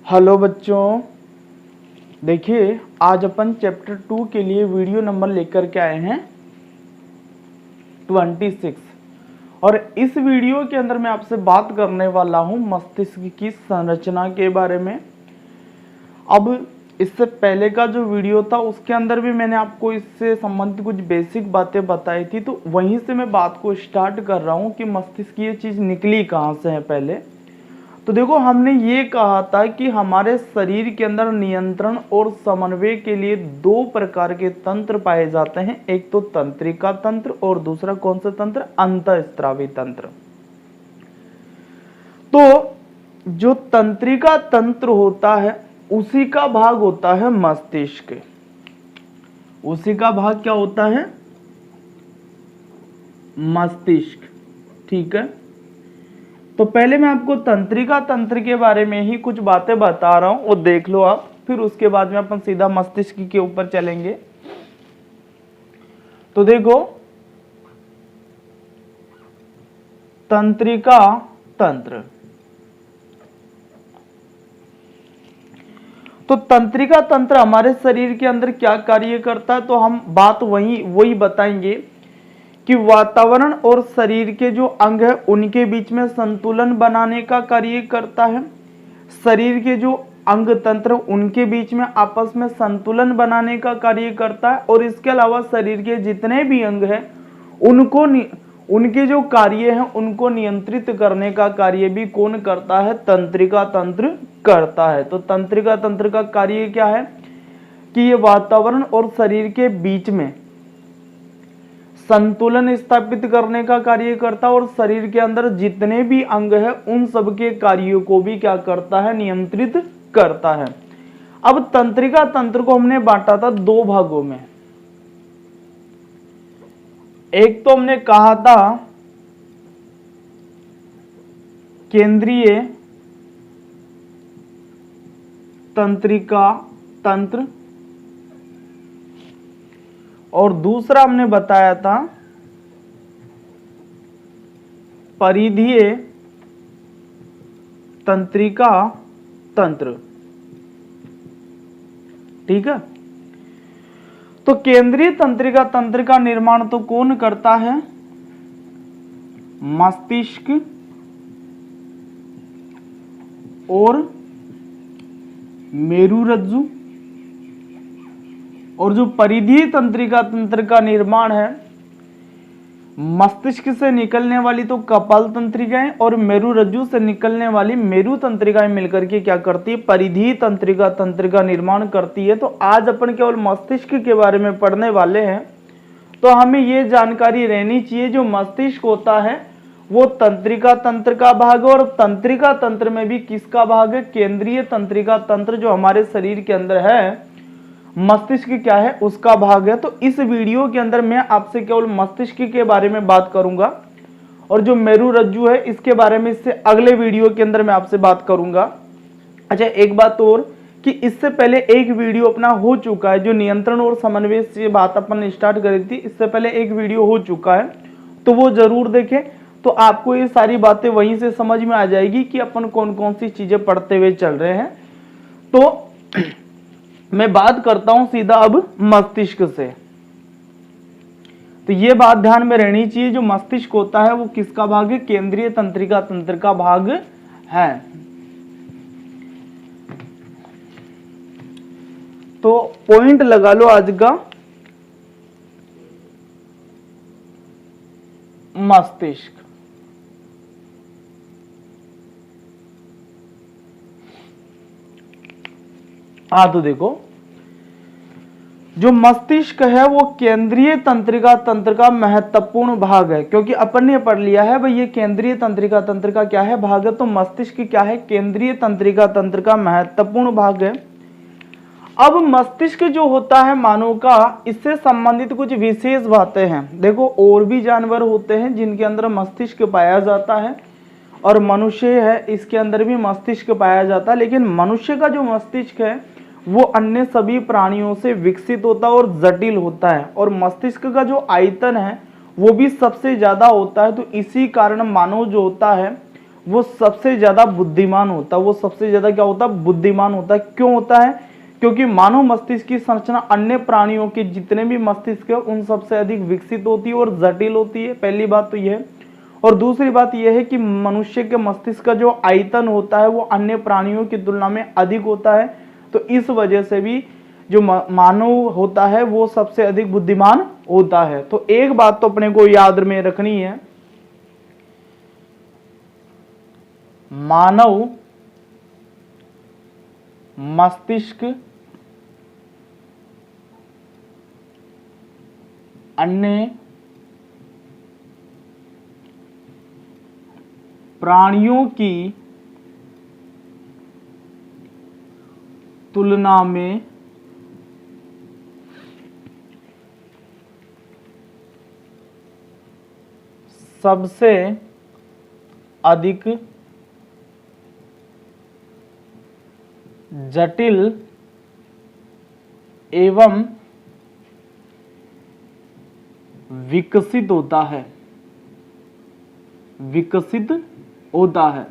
Hello बच्चों, देखिए आज अपन चैप्टर 2 के लिए वीडियो नंबर लेकर के आए हैं 26। और इस वीडियो के अंदर मैं आपसे बात करने वाला हूं मस्तिष्क की संरचना के बारे में। अब इससे पहले का जो वीडियो था उसके अंदर भी मैंने आपको इससे संबंधित कुछ बेसिक बातें बताई थी, तो वहीं से मैं बात को स्टार्ट कर रहा हूं कि मस्तिष्क ये चीज़ निकली कहाँ से है। पहले तो देखो, हमने ये कहा था कि हमारे शरीर के अंदर नियंत्रण और समन्वय के लिए दो प्रकार के तंत्र पाए जाते हैं। एक तो तंत्रिका तंत्र और दूसरा कौन सा तंत्र? अंतःस्रावी तंत्र। तो जो तंत्रिका तंत्र होता है उसी का भाग होता है मस्तिष्क। उसी का भाग क्या होता है? मस्तिष्क। ठीक है, तो पहले मैं आपको तंत्रिका तंत्र के बारे में ही कुछ बातें बता रहा हूं, वो देख लो आप, फिर उसके बाद में अपन सीधा मस्तिष्क के ऊपर चलेंगे। तो देखो, तंत्रिका तंत्र। तो तंत्रिका तंत्र हमारे शरीर के अंदर क्या कार्य करता है, तो हम बात वही बताएंगे कि वातावरण और शरीर के जो अंग है उनके बीच में संतुलन बनाने का कार्य करता है। शरीर के जो अंग तंत्र उनके बीच में आपस में संतुलन बनाने का कार्य करता है। और इसके अलावा शरीर के जितने भी अंग हैं उनके जो कार्य हैं उनको नियंत्रित करने का कार्य भी कौन करता है? तंत्रिका तंत्र करता है। तो तंत्रिका तंत्र का कार्य क्या है कि ये वातावरण और शरीर के बीच में संतुलन स्थापित करने का कार्य करता है और शरीर के अंदर जितने भी अंग हैं उन सब के कार्यों को भी क्या करता है? नियंत्रित करता है। अब तंत्रिका तंत्र को हमने बांटा था दो भागों में। एक तो हमने कहा था केंद्रीय तंत्रिका तंत्र और दूसरा हमने बताया था परिधीय तंत्रिका तंत्र। ठीक है, तो केंद्रीय तंत्रिका तंत्र का निर्माण तो कौन करता है? मस्तिष्क और मेरुरज्जु। और जो परिधीय तंत्रिका तंत्र का निर्माण है, मस्तिष्क से निकलने वाली तो कपाल तंत्रिकाएं और मेरुरज्जु से निकलने वाली मेरु तंत्रिकाएं मिलकर के क्या करती है? परिधीय तंत्रिका तंत्र का निर्माण करती है। तो आज अपन केवल मस्तिष्क के बारे में पढ़ने वाले हैं, तो हमें ये जानकारी रहनी चाहिए जो मस्तिष्क होता है वो तंत्रिका तंत्र का भाग है। और तंत्रिका तंत्र में भी किसका भाग है? केंद्रीय तंत्रिका तंत्र जो हमारे शरीर के अंदर है, मस्तिष्क क्या है उसका भाग है। तो इस वीडियो के अंदर मैं आपसे केवल मस्तिष्क के बारे में बात करूंगा और जो मेरुरज्जु है इसके बारे में इससे अगले वीडियो के अंदर मैं आपसे बात करूंगा। अच्छा, एक बात और कि इससे पहले एक वीडियो अपना हो चुका है जो नियंत्रण और समन्वय से बात अपन ने स्टार्ट करी थी, इससे पहले एक वीडियो हो चुका है, तो वो जरूर देखें। तो आपको ये सारी बातें वहीं से समझ में आ जाएगी कि अपन कौन कौन सी चीजें पढ़ते हुए चल रहे हैं। तो मैं बात करता हूं सीधा अब मस्तिष्क से। तो ये बात ध्यान में रहनी चाहिए, जो मस्तिष्क होता है वो किसका भाग है? केंद्रीय तंत्रिका तंत्र का भाग है। तो पॉइंट लगा लो आज का, मस्तिष्क। तो देखो, जो मस्तिष्क है वो केंद्रीय तंत्रिका तंत्र का महत्वपूर्ण भाग है। क्योंकि अपन ने पढ़ लिया है भाई ये केंद्रीय तंत्रिका तंत्र का क्या है? भाग है। तो मस्तिष्क क्या है? केंद्रीय तंत्रिका तंत्र का महत्वपूर्ण भाग है। अब मस्तिष्क जो होता है मानव का, इससे संबंधित कुछ विशेष बातें हैं। देखो, और भी जानवर होते हैं जिनके अंदर मस्तिष्क पाया जाता है और मनुष्य है इसके अंदर भी मस्तिष्क पाया जाता है, लेकिन मनुष्य का जो मस्तिष्क है वो अन्य सभी प्राणियों से विकसित होता है और जटिल होता है। और मस्तिष्क का जो आयतन है वो भी सबसे ज्यादा होता है। तो इसी कारण मानव जो होता है वो सबसे ज्यादा बुद्धिमान होता है, वो सबसे ज्यादा क्या होता है, बुद्धिमान होता है। क्यों होता है? क्योंकि मानव मस्तिष्क की संरचना अन्य प्राणियों के जितने भी मस्तिष्क है उन सबसे अधिक विकसित होती है और जटिल होती है, पहली बात तो यह है। और दूसरी बात यह है कि मनुष्य के मस्तिष्क का जो आयतन होता है वो अन्य प्राणियों की तुलना में अधिक होता है। तो इस वजह से भी जो मानव होता है वो सबसे अधिक बुद्धिमान होता है। तो एक बात तो अपने को याद में रखनी है, मानव मस्तिष्क अन्य प्राणियों की तुलना में सबसे अधिक जटिल एवं विकसित होता है, विकसित होता है।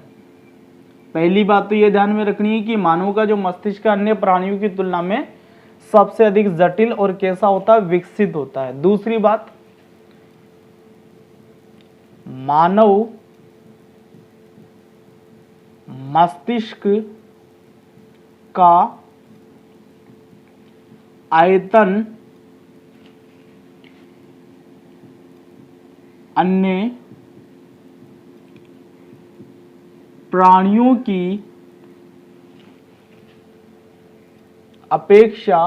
पहली बात तो यह ध्यान में रखनी है कि मानव का जो मस्तिष्क अन्य प्राणियों की तुलना में सबसे अधिक जटिल और कैसा होता है, विकसित होता है। दूसरी बात, मानव मस्तिष्क का आयतन अन्य प्राणियों की अपेक्षा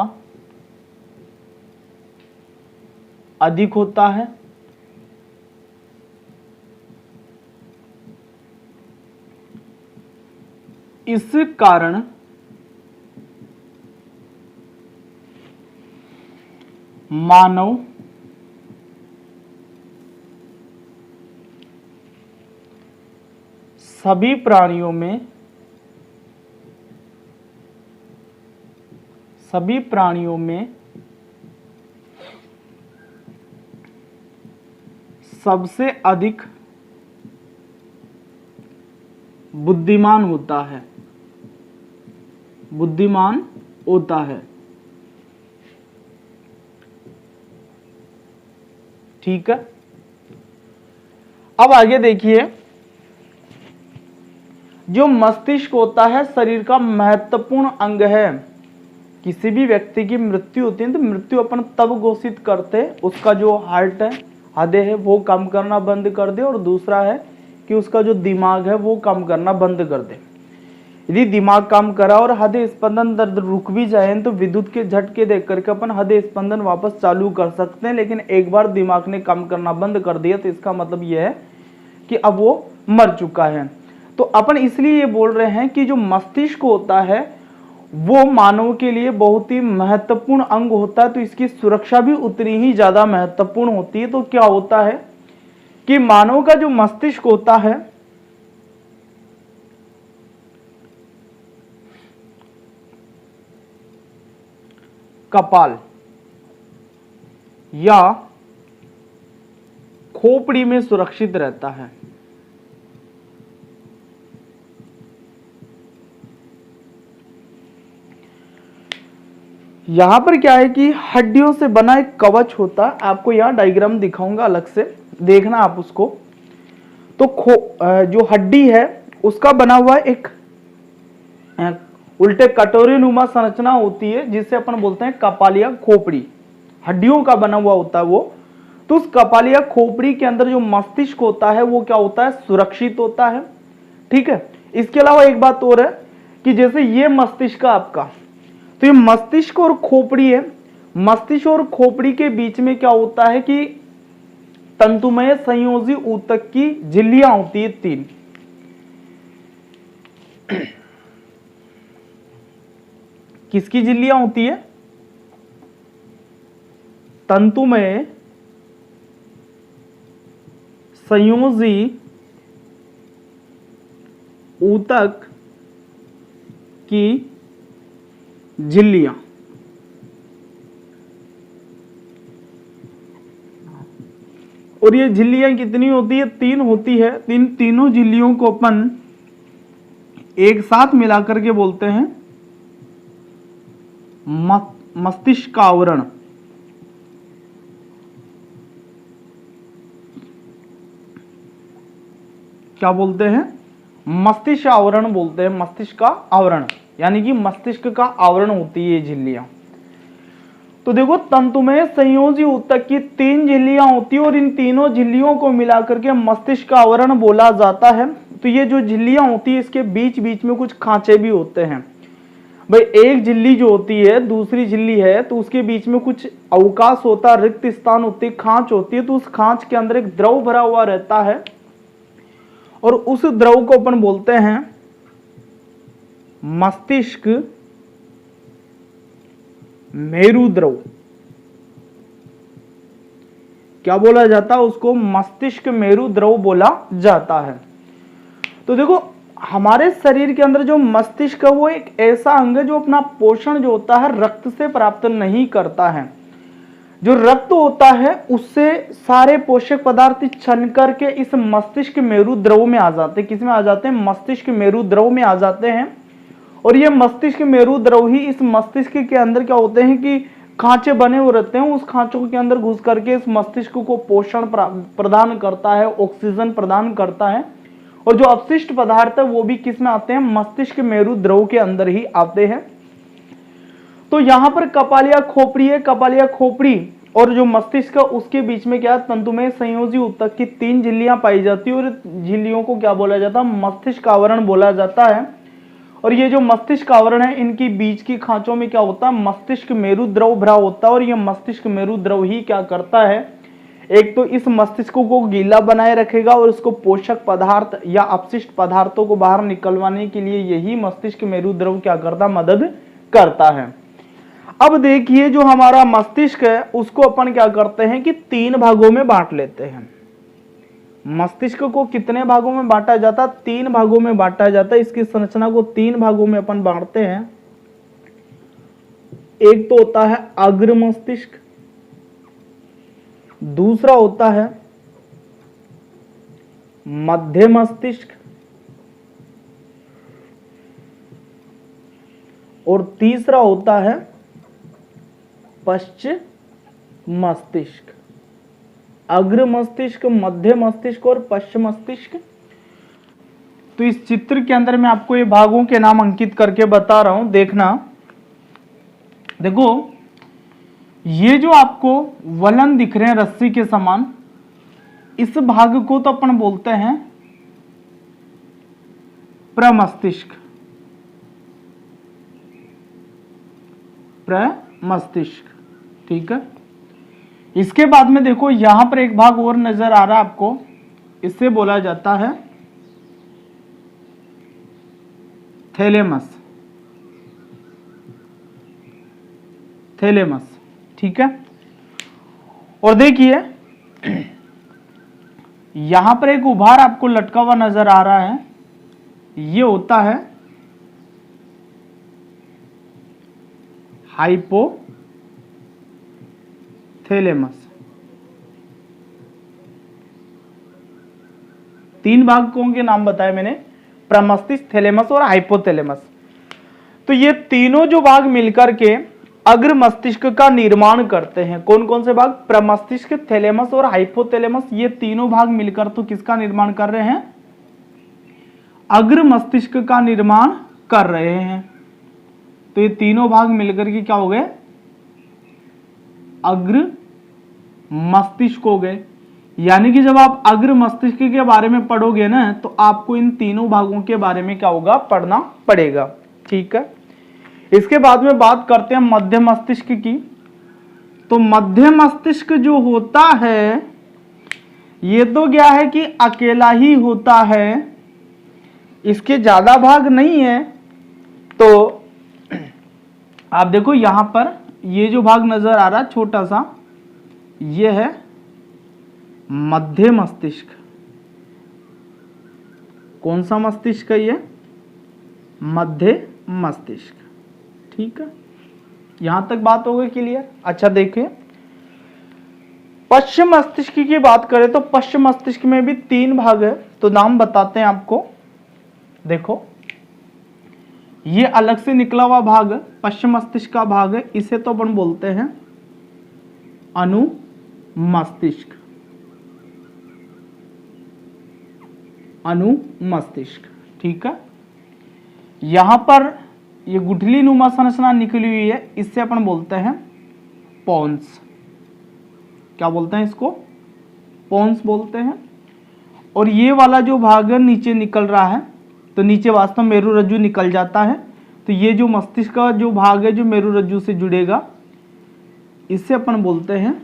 अधिक होता है। इस कारण मानव सभी प्राणियों में सबसे अधिक बुद्धिमान होता है, बुद्धिमान होता है। ठीक है, अब आगे देखिए, जो मस्तिष्क होता है शरीर का महत्वपूर्ण अंग है। किसी भी व्यक्ति की मृत्यु होती है तो मृत्यु अपन तब घोषित करते, उसका जो हार्ट है, हृदय है, वो काम करना बंद कर दे, और दूसरा है कि उसका जो दिमाग है वो काम करना बंद कर दे। यदि दिमाग काम करा और हृदय स्पंदन दर्द रुक भी जाए तो विद्युत के झटके देख करके अपन हृदय स्पंदन वापस चालू कर सकते हैं। लेकिन एक बार दिमाग ने काम करना बंद कर दिया तो इसका मतलब यह है कि अब वो मर चुका है। तो अपन इसलिए ये बोल रहे हैं कि जो मस्तिष्क होता है वो मानव के लिए बहुत ही महत्वपूर्ण अंग होता है, तो इसकी सुरक्षा भी उतनी ही ज्यादा महत्वपूर्ण होती है। तो क्या होता है कि मानव का जो मस्तिष्क होता है कपाल या खोपड़ी में सुरक्षित रहता है। यहां पर क्या है कि हड्डियों से बना एक कवच होता है, आपको यहां डायग्राम दिखाऊंगा अलग से, देखना आप उसको। तो जो हड्डी है उसका बना हुआ एक उल्टे कटोरी नुमा संरचना होती है जिसे अपन बोलते हैं कपाल या खोपड़ी, हड्डियों का बना हुआ होता है वो। तो उस कपाल या खोपड़ी के अंदर जो मस्तिष्क होता है वो क्या होता है, सुरक्षित होता है। ठीक है, इसके अलावा एक बात और है कि जैसे ये मस्तिष्क आपका, तो ये मस्तिष्क और खोपड़ी है, मस्तिष्क और खोपड़ी के बीच में क्या होता है कि तंतुमय संयोजी ऊतक की झिल्लियां होती है 3। किसकी झिल्लियां होती है? तंतुमय संयोजी ऊतक की झिल्लियां। और ये झिल्लियां कितनी होती है? 3 होती है। इन तीनों झिल्लियों को अपन एक साथ मिलाकर के बोलते हैं मस्तिष्क का आवरण। क्या बोलते हैं? मस्तिष्क आवरण बोलते हैं। मस्तिष्क का आवरण यानी कि मस्तिष्क का आवरण होती है ये झिल्लियां। तो देखो, तंतुमय संयोजी ऊतक की 3 झिल्लियां होती है और इन तीनों झिल्लियों को मिलाकर के मस्तिष्क का आवरण बोला जाता है। तो ये जो झिल्लियां होती है इसके बीच बीच में कुछ खांचे भी होते हैं। भाई, एक झिल्ली जो होती है, दूसरी झिल्ली है, तो उसके बीच में कुछ अवकाश होता है, रिक्त स्थान होती है, खांच होती है। तो उस खांच के अंदर एक द्रव भरा हुआ रहता है और उस द्रव को अपन बोलते हैं मस्तिष्क मेरु द्रव। क्या बोला जाता है उसको? मस्तिष्क मेरु द्रव बोला जाता है। तो देखो, हमारे शरीर के अंदर जो मस्तिष्क है वो एक ऐसा अंग है जो अपना पोषण जो होता है रक्त से प्राप्त नहीं करता है। जो रक्त होता है उससे सारे पोषक पदार्थ छन करके इस मस्तिष्क मेरु द्रव में आ जाते हैं। किस में आ जाते हैं? मस्तिष्क मेरु द्रव में आ जाते हैं। और ये मस्तिष्क मेरु द्रव ही इस मस्तिष्क के अंदर क्या होते हैं कि खांचे बने हुए रहते हैं। उस खांचों के अंदर घुस करके इस मस्तिष्क को पोषण प्रदान करता है, ऑक्सीजन प्रदान करता है। और जो अपशिष्ट पदार्थ है वो भी किस में आते हैं? मस्तिष्क मेरु द्रव के अंदर ही आते हैं। तो यहां पर कपालिया खोपड़ी है। कपालिया खोपड़ी और जो मस्तिष्क है उसके बीच में क्या? तंतुमय संयोजी ऊतक की 3 झिल्लियां पाई जाती है और झिल्लियों को क्या बोला जाता है? मस्तिष्क आवरण बोला जाता है। और ये जो मस्तिष्क आवरण है इनकी बीच की खांचों में क्या होता है? मस्तिष्क मेरु द्रव भरा होता है। और ये मस्तिष्क मेरु द्रव ही क्या करता है? एक तो इस मस्तिष्क को गीला बनाए रखेगा और उसको पोषक पदार्थ या अपशिष्ट पदार्थों को बाहर निकलवाने के लिए यही मस्तिष्क मेरु द्रव क्या करता? मदद करता है। अब देखिए, जो हमारा मस्तिष्क है उसको अपन क्या करते हैं कि 3 भागों में बांट लेते हैं। मस्तिष्क को कितने भागों में बांटा जाता है? 3 भागों में बांटा जाता है। इसकी संरचना को 3 भागों में अपन बांटते हैं। एक तो होता है अग्र मस्तिष्क, दूसरा होता है मध्य मस्तिष्क और तीसरा होता है पश्च मस्तिष्क। अग्र मस्तिष्क, मध्य मस्तिष्क और पश्च मस्तिष्क। तो इस चित्र के अंदर मैं आपको ये भागों के नाम अंकित करके बता रहा हूं, देखना। देखो, ये जो आपको वलन दिख रहे हैं रस्सी के समान, इस भाग को तो अपन बोलते हैं प्रमस्तिष्क। प्रमस्तिष्क, ठीक है। इसके बाद में देखो, यहां पर एक भाग और नजर आ रहा है आपको, इससे बोला जाता है थैलेमस। थैलेमस, ठीक है। और देखिए, यहां पर एक उभार आपको लटका हुआ नजर आ रहा है, ये होता है हाइपोथैलेमस। 3 भागों के नाम बताए मैंने, प्रमस्तिष्क, थैलेमस और हाइपोथैलेमस। तो ये तीनों जो भाग मिलकर के अग्र मस्तिष्क का निर्माण करते हैं। कौन कौन से भाग? प्रमस्तिष्क, थैलेमस और हाइपोथैलेमस। ये तीनों भाग मिलकर तो किसका निर्माण कर रहे हैं? अग्र मस्तिष्क का निर्माण कर रहे हैं। तो ये तीनों भाग मिलकर के क्या हो गए? अग्र मस्तिष्क हो गए। यानी कि जब आप अग्र मस्तिष्क के बारे में पढ़ोगे ना, तो आपको इन तीनों भागों के बारे में क्या होगा? पढ़ना पड़ेगा, ठीक है। इसके बाद में बात करते हैं मध्य मस्तिष्क की। तो मध्य मस्तिष्क जो होता है, ये तो क्या है कि अकेला ही होता है, इसके ज्यादा भाग नहीं है। तो आप देखो, यहां पर ये जो भाग नजर आ रहा है छोटा सा, ये है मध्य मस्तिष्क। कौन सा मस्तिष्क है ये? मध्य मस्तिष्क, ठीक है। यहां तक बात हो गई क्लियर? अच्छा, देखिए, पश्चिम मस्तिष्क की बात करें तो पश्चिम मस्तिष्क में भी 3 भाग है, तो नाम बताते हैं आपको। देखो, ये अलग से निकला हुआ भाग पश्चिम मस्तिष्क का भाग है, इसे तो अपन बोलते हैं अनुमस्तिष्क। अनुमस्तिष्क, ठीक है। यहां पर ये गुठली नुमा संरचना निकली हुई है, इससे अपन बोलते हैं पोन्स। क्या बोलते हैं इसको? पोन्स बोलते हैं। और ये वाला जो भाग है नीचे निकल रहा है, तो नीचे वास्तव में मेरु रज्जु निकल जाता है, तो ये जो मस्तिष्क का जो भाग है जो मेरु रज्जु से जुड़ेगा, इसे अपन बोलते हैं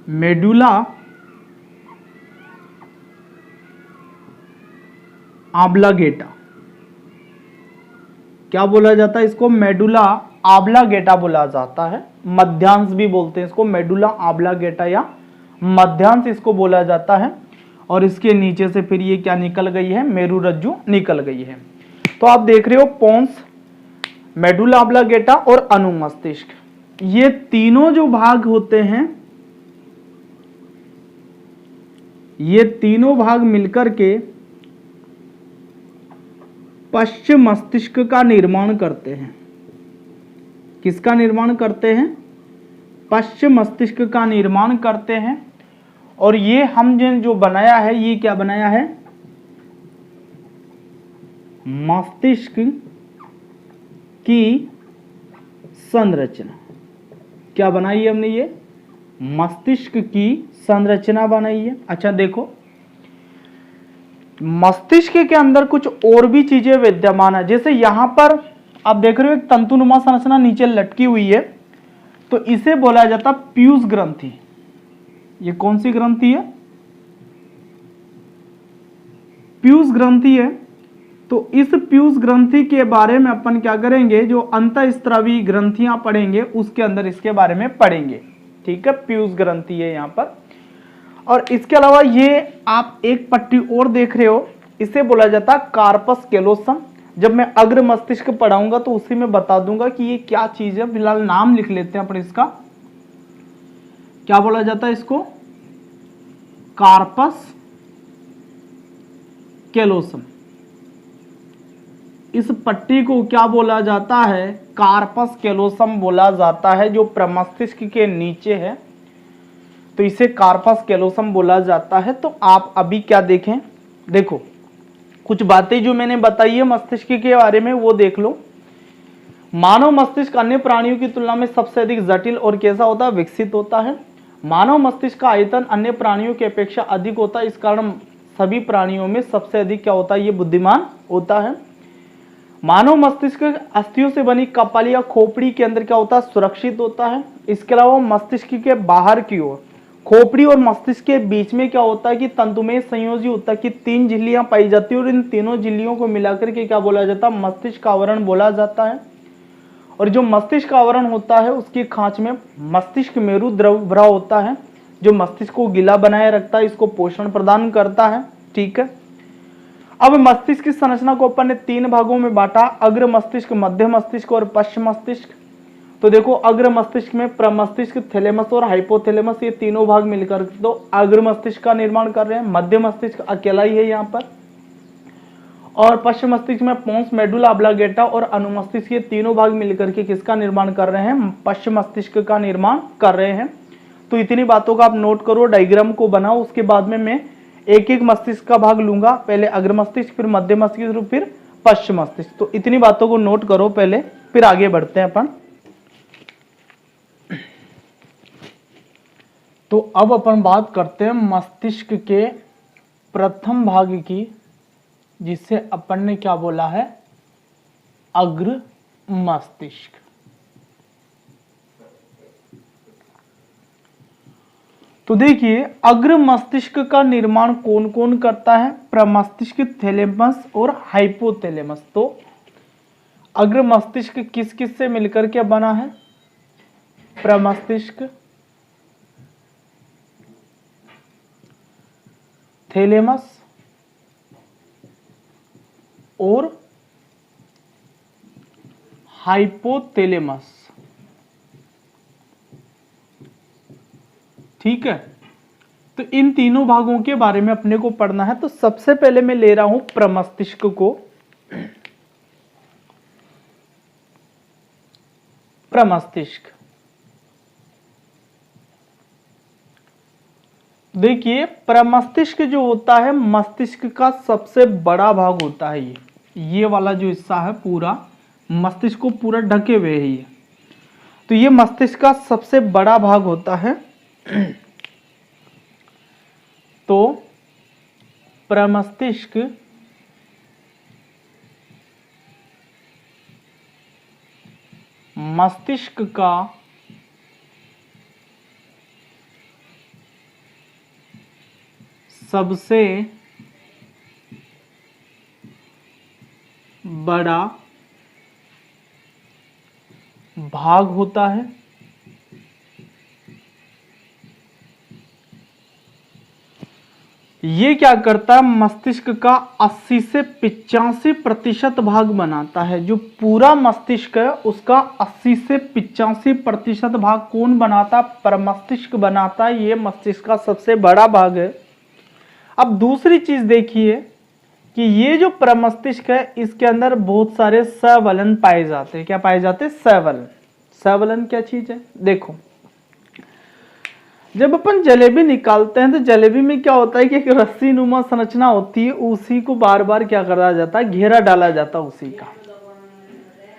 मेडुला ऑब्लांगेटा। क्या बोला जाता है इसको? मेडुला ऑब्लांगेटा बोला जाता है। मध्यांश भी बोलते हैं इसको, मेडुला ऑब्लांगेटा या मध्यांश इसको बोला जाता है। और इसके नीचे से फिर ये क्या निकल गई है? मेरु रज्जु निकल गई है। तो आप देख रहे हो पोन्स, मेडुला ऑब्लांगेटा और अनुमस्तिष्क, ये तीनों जो भाग होते हैं, ये तीनों भाग मिलकर के पश्चिम मस्तिष्क का निर्माण करते हैं। किसका निर्माण करते हैं? पश्चिम मस्तिष्क का निर्माण करते हैं। और ये हमने जो बनाया है, ये क्या बनाया है? मस्तिष्क की संरचना। क्या बनाई है हमने? ये मस्तिष्क की संरचना बनाई है। अच्छा देखो, मस्तिष्क के अंदर कुछ और भी चीजें विद्यमान है। जैसे यहां पर आप देख रहे हो एक तंतुनुमा संरचना नीचे लटकी हुई है, तो इसे बोला जाता पीयूष ग्रंथि। ये कौन सी ग्रंथि है? पीयूष ग्रंथि है। तो इस पीयूष ग्रंथि के बारे में अपन क्या करेंगे, जो अंतःस्रावी ग्रंथियां पढ़ेंगे उसके अंदर इसके बारे में पढ़ेंगे, ठीक है। पीयूष ग्रंथि है यहां पर। और इसके अलावा ये आप एक पट्टी और देख रहे हो, इसे बोला जाता है कार्पस कैलोसम। जब मैं अग्र मस्तिष्क पढ़ाऊंगा तो उसी में बता दूंगा कि ये क्या चीज है। फिलहाल नाम लिख लेते हैं अपन इसका। क्या बोला जाता है इसको? Corpus callosum. इस पट्टी को क्या बोला जाता है? कार्पस कैलोसम बोला जाता है, जो प्रमस्तिष्क के नीचे है, तो इसे कार्पस कैलोसम बोला जाता है। तो आप अभी क्या देखें, देखो कुछ बातें जो मैंने बताई है मस्तिष्क के बारे में वो देख लो। मानव मस्तिष्क अन्य प्राणियों की तुलना में सबसे अधिक जटिल और कैसा होता है? विकसित होता है। मानव मस्तिष्क का आयतन अन्य प्राणियों की अपेक्षा अधिक होता है, इस कारण सभी प्राणियों में सबसे अधिक क्या होता है? ये बुद्धिमान होता है। मानव मस्तिष्क अस्थियों से बनी कपाल या खोपड़ी के अंदर क्या होता है? सुरक्षित होता है। इसके अलावा मस्तिष्क के बाहर की ओर खोपड़ी और मस्तिष्क के बीच में क्या होता है कि तंतुमय संयोजी ऊतक की 3 झिल्लियां पाई जाती है, और इन तीनों झिल्लियों को मिलाकर के क्या बोला जाता है? मस्तिष्क आवरण बोला जाता है। और जो मस्तिष्क आवरण होता है उसकी खांच में मस्तिष्क मेरु द्रव होता है, जो मस्तिष्क को गीला बनाए रखता है, इसको पोषण प्रदान करता है, ठीक है। अब मस्तिष्क की संरचना को अपन ने 3 भागों में बांटा, अग्र मस्तिष्क, मध्य मस्तिष्क और पश्चिम मस्तिष्क। तो देखो अग्र मस्तिष्क में प्रमस्तिष्क, थैलेमस और हाइपोथैलेमस, ये तीनों भाग मिलकर तो अग्र मस्तिष्क का निर्माण कर रहे हैं। मध्य मस्तिष्क अकेला ही है यहाँ पर। और पश्चिम मस्तिष्क में पोन्स, मेडुला ऑब्लांगेटा और अनुमस्तिष्क, ये तीनों भाग मिलकर के किसका निर्माण कर रहे हैं? पश्चिम मस्तिष्क का निर्माण कर रहे हैं। तो इतनी बातों का आप नोट करो, डायग्राम को बनाओ। उसके बाद में मैं एक एक मस्तिष्क का भाग लूंगा, पहले अग्र मस्तिष्क, फिर मध्य मस्तिष्क, फिर पश्चिम मस्तिष्क। तो इतनी बातों को नोट करो पहले, फिर आगे बढ़ते हैं अपन। तो अब अपन बात करते हैं मस्तिष्क के प्रथम भाग की, जिसे अपन ने क्या बोला है? अग्र मस्तिष्क। तो देखिए अग्र मस्तिष्क का निर्माण कौन कौन करता है? प्रमस्तिष्क, थैलेमस और हाइपोथैलेमस। तो अग्र मस्तिष्क किस किस से मिलकर के बना है? प्रमस्तिष्क, थैलेमस और हाइपोथैलेमस। ठीक है, तो इन तीनों भागों के बारे में अपने को पढ़ना है। तो सबसे पहले मैं ले रहा हूं प्रमस्तिष्क को। प्रमस्तिष्क, देखिए प्रमस्तिष्क जो होता है मस्तिष्क का सबसे बड़ा भाग होता है। ये वाला जो हिस्सा है पूरा मस्तिष्क को पूरा ढके हुए है ये, तो ये मस्तिष्क का सबसे बड़ा भाग होता है। तो प्रमस्तिष्क मस्तिष्क का सबसे बड़ा भाग होता है। ये क्या करता है, मस्तिष्क का 80 से 85% भाग बनाता है। जो पूरा मस्तिष्क है उसका 80 से 85% भाग कौन बनाता, प्रमस्तिष्क बनाता है। ये मस्तिष्क का सबसे बड़ा भाग है। अब दूसरी चीज देखिए कि ये जो प्रमस्तिष्क है इसके अंदर बहुत सारे सवलन पाए जाते हैं। क्या पाए जाते हैं, सवलन। सवलन क्या चीज है, देखो जब अपन जलेबी निकालते हैं तो जलेबी में क्या होता है कि एक रस्सी नुमा संरचना होती है, उसी को बार बार क्या करा जाता है, घेरा डाला जाता है उसी का,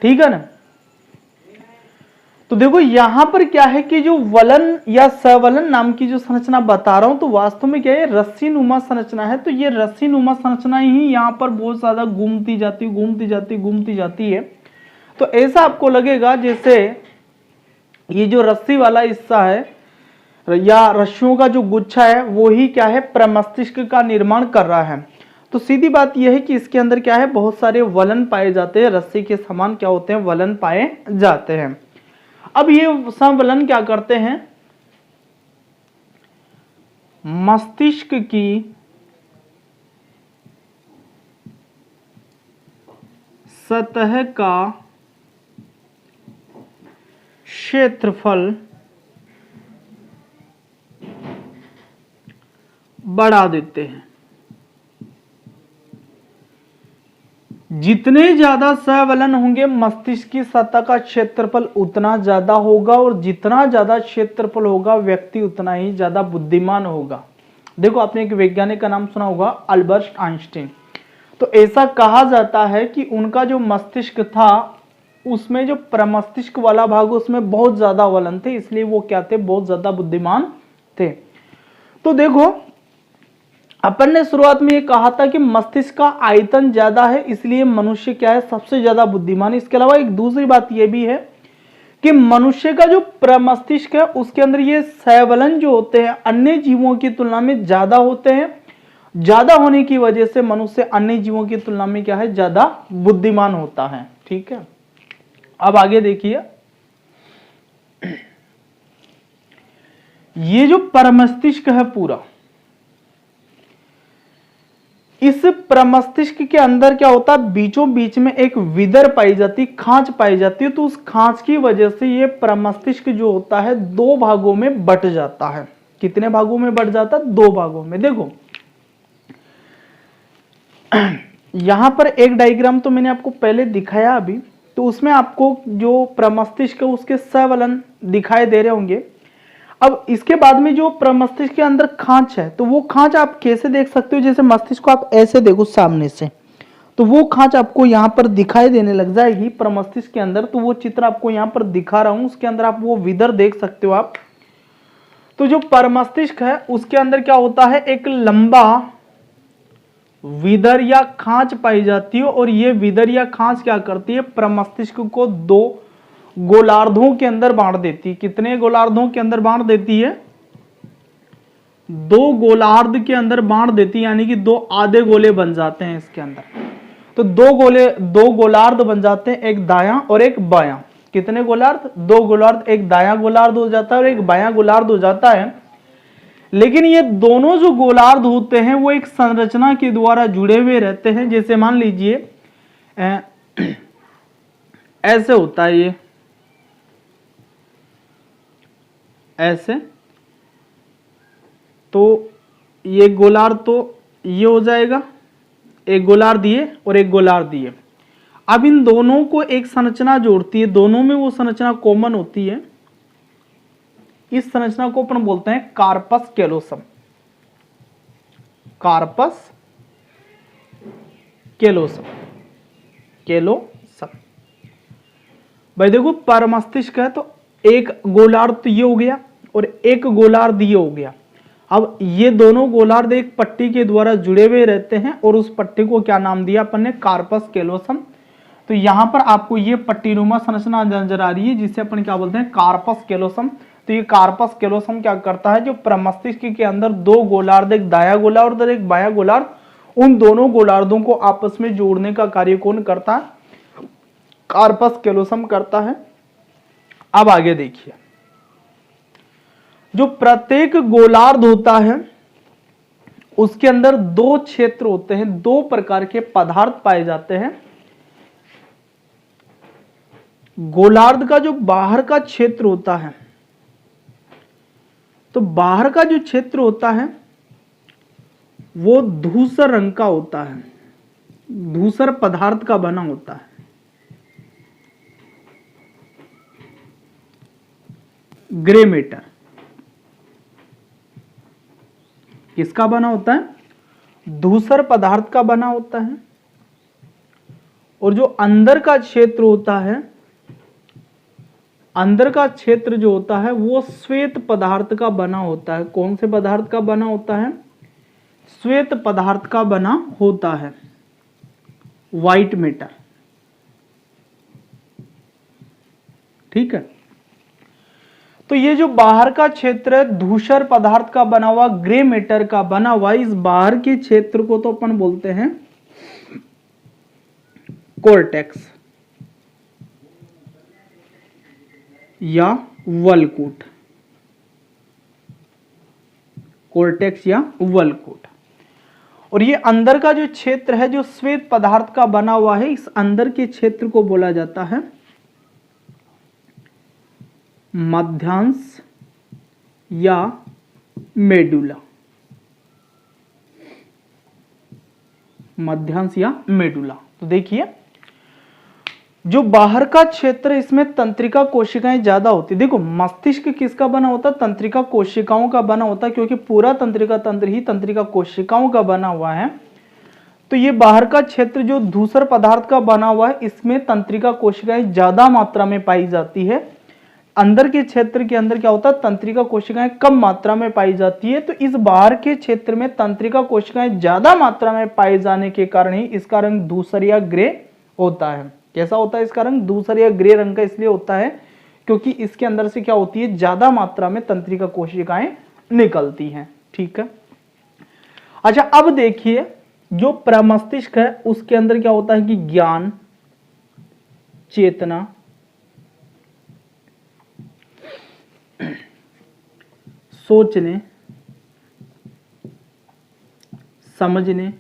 ठीक है ना। तो देखो यहां पर क्या है कि जो वलन या सवलन नाम की जो संरचना बता रहा हूं, तो वास्तव में क्या है, रस्सी नुमा संरचना है। तो ये रस्सी नुमा संरचना ही यहां पर बहुत ज्यादा घूमती जाती है। तो ऐसा आपको लगेगा जैसे ये जो रस्सी वाला हिस्सा है या रस्सियों का जो गुच्छा है वो ही क्या है, प्रमस्तिष्क का निर्माण कर रहा है। तो सीधी बात यह है कि इसके अंदर क्या है, बहुत सारे वलन पाए जाते हैं, रस्सी के समान क्या होते हैं, वलन पाए जाते हैं। अब ये संवलन क्या करते हैं, मस्तिष्क की सतह का क्षेत्रफल बढ़ा देते हैं। जितने ज्यादा सवलन होंगे मस्तिष्क की सतह का क्षेत्रफल उतना ज्यादा होगा, और जितना ज्यादा क्षेत्रफल होगा व्यक्ति उतना ही ज्यादा बुद्धिमान होगा। देखो आपने एक वैज्ञानिक का नाम सुना होगा, अल्बर्ट आइंस्टीन। तो ऐसा कहा जाता है कि उनका जो मस्तिष्क था उसमें जो प्रमस्तिष्क वाला भाग उसमें बहुत ज्यादा वलन थे, इसलिए वो क्या थे, बहुत ज्यादा बुद्धिमान थे। तो देखो अपन ने शुरुआत में ये कहा था कि मस्तिष्क का आयतन ज्यादा है, इसलिए मनुष्य क्या है, सबसे ज्यादा बुद्धिमान। इसके अलावा एक दूसरी बात यह भी है कि मनुष्य का जो प्रमस्तिष्क है उसके अंदर ये सवलन जो होते हैं अन्य जीवों की तुलना में ज्यादा होते हैं। ज्यादा होने की वजह से मनुष्य अन्य जीवों की तुलना में क्या है, ज्यादा बुद्धिमान होता है। ठीक है, अब आगे देखिए, ये जो प्रमस्तिष्क है पूरा, इस प्रमस्तिष्क के अंदर क्या होता है, बीचों बीच में एक विदर पाई जाती, खांच पाई जाती है। तो उस खांच की वजह से ये प्रमस्तिष्क जो होता है दो भागों में बट जाता है। कितने भागों में बट जाता है, दो भागों में। देखो यहां पर एक डायग्राम तो मैंने आपको पहले दिखाया अभी, तो उसमें आपको जो प्रमस्तिष्क है उसके सवलन दिखाई दे रहे होंगे। अब इसके बाद में जो प्रमस्तिष्क के अंदर खांच है, तो वो खांच आप कैसे देख सकते हो, जैसे मस्तिष्क को आप ऐसे देखो सामने से, तो वो खांच आपको यहां पर दिखाई देने लग जाएगी प्रमस्तिष्क के अंदर। तो वो चित्र आपको यहां पर दिखा रहा हूं, उसके अंदर आप वो विदर देख सकते हो आप। तो जो प्रमस्तिष्क है उसके अंदर क्या होता है, एक लंबा विदर या खांच पाई जाती है, और ये विदर या खांच क्या करती है, प्रमस्तिष्क को दो गोलार्धों के अंदर बांट देती है। कितने गोलार्धों के अंदर बांट देती है, दो गोलार्ध के अंदर बांट देती है, यानी कि दो आधे गोले बन जाते हैं इसके अंदर। तो दो गोलार्ध बन जाते हैं, एक दायां और एक बायां। कितने गोलार्ध, दो गोलार्ध, एक दायां गोलार्ध हो जाता है और एक बायां गोलार्ध हो जाता है। लेकिन ये दोनों जो गोलार्ध होते हैं वो एक संरचना के द्वारा जुड़े हुए रहते हैं। जैसे मान लीजिए ऐसे होता है, ये ऐसे, तो ये गोलार्ध तो ये हो जाएगा, एक गोलार्ध दिए और एक गोलार्ध दिए। अब इन दोनों को एक संरचना जोड़ती है, दोनों में वो संरचना कॉमन होती है। इस संरचना को अपन बोलते हैं corpus callosum. Corpus callosum, callosum. भाई देखो परमस्तिष्क है तो एक गोलार्ध तो ये हो गया और एक गोलार्ध ये हो गया। अब ये दोनों गोलार्ध एक पट्टी के द्वारा जुड़े हुए रहते हैं और उस पट्टी को क्या नाम दिया अपन ने, कार्पस कैलोसम। तो यहां पर आपको ये पट्टीनुमा संरचना नजर आ रही है जिसे अपन क्या बोलते हैं, कार्पस कैलोसम। तो ये कार्पस कैलोसम क्या करता है, जो प्रमस्तिष्क के अंदर दो गोलार्ध, एक दाया गोलार्ध और एक बाया गोलार्ध, उन दोनों गोलार्धों को आपस में जोड़ने का कार्य कौन करता है, कार्पस कैलोसम करता है। अब आगे देखिए, जो प्रत्येक गोलार्ध होता है उसके अंदर दो क्षेत्र होते हैं, दो प्रकार के पदार्थ पाए जाते हैं। गोलार्ध का जो बाहर का क्षेत्र होता है, तो बाहर का जो क्षेत्र होता है वो धूसर रंग का होता है, धूसर पदार्थ का बना होता है। ग्रे मैटर किसका बना होता है, धूसर पदार्थ का बना होता है। और जो अंदर का क्षेत्र होता है, अंदर का क्षेत्र जो होता है वो श्वेत पदार्थ का बना होता है। कौन से पदार्थ का बना होता है, श्वेत पदार्थ का बना होता है, व्हाइट मैटर। ठीक है, तो ये जो बाहर का क्षेत्र है धूसर पदार्थ का बना हुआ, ग्रे मैटर का बना हुआ, इस बाहर के क्षेत्र को तो अपन बोलते हैं कोर्टेक्स या वल्कूट, कोर्टेक्स या वल्कूट। और ये अंदर का जो क्षेत्र है जो श्वेत पदार्थ का बना हुआ है, इस अंदर के क्षेत्र को बोला जाता है मध्यांश या मेडुला, मध्यांश या मेडुला। तो देखिए जो बाहर का क्षेत्र, इसमें तंत्रिका कोशिकाएं ज्यादा होती है। देखो मस्तिष्क किसका बना होता है, तंत्रिका कोशिकाओं का बना होता है, क्योंकि पूरा तंत्रिका तंत्र ही तंत्रिका कोशिकाओं का बना हुआ है। तो ये बाहर का क्षेत्र जो धूसर पदार्थ का बना हुआ है, इसमें तंत्रिका कोशिकाएं ज्यादा मात्रा में पाई जाती है। अंदर के क्षेत्र के अंदर क्या होता है, तंत्रिका कोशिकाएं कम मात्रा में पाई जाती है। तो इस बाहर के क्षेत्र में तंत्रिका कोशिकाएं ज्यादा मात्रा में पाए जाने के कारण ही इसका रंग धूसर या ग्रे होता है। कैसा होता है इसका रंग, धूसर या ग्रे रंग का इसलिए होता है क्योंकि इसके अंदर से क्या होती है, ज्यादा मात्रा में तंत्रिका कोशिकाएं निकलती हैं। ठीक है, अच्छा अब देखिए जो प्रमस्तिष्क है उसके अंदर क्या होता है कि ज्ञान, चेतना, सोचने, समझने,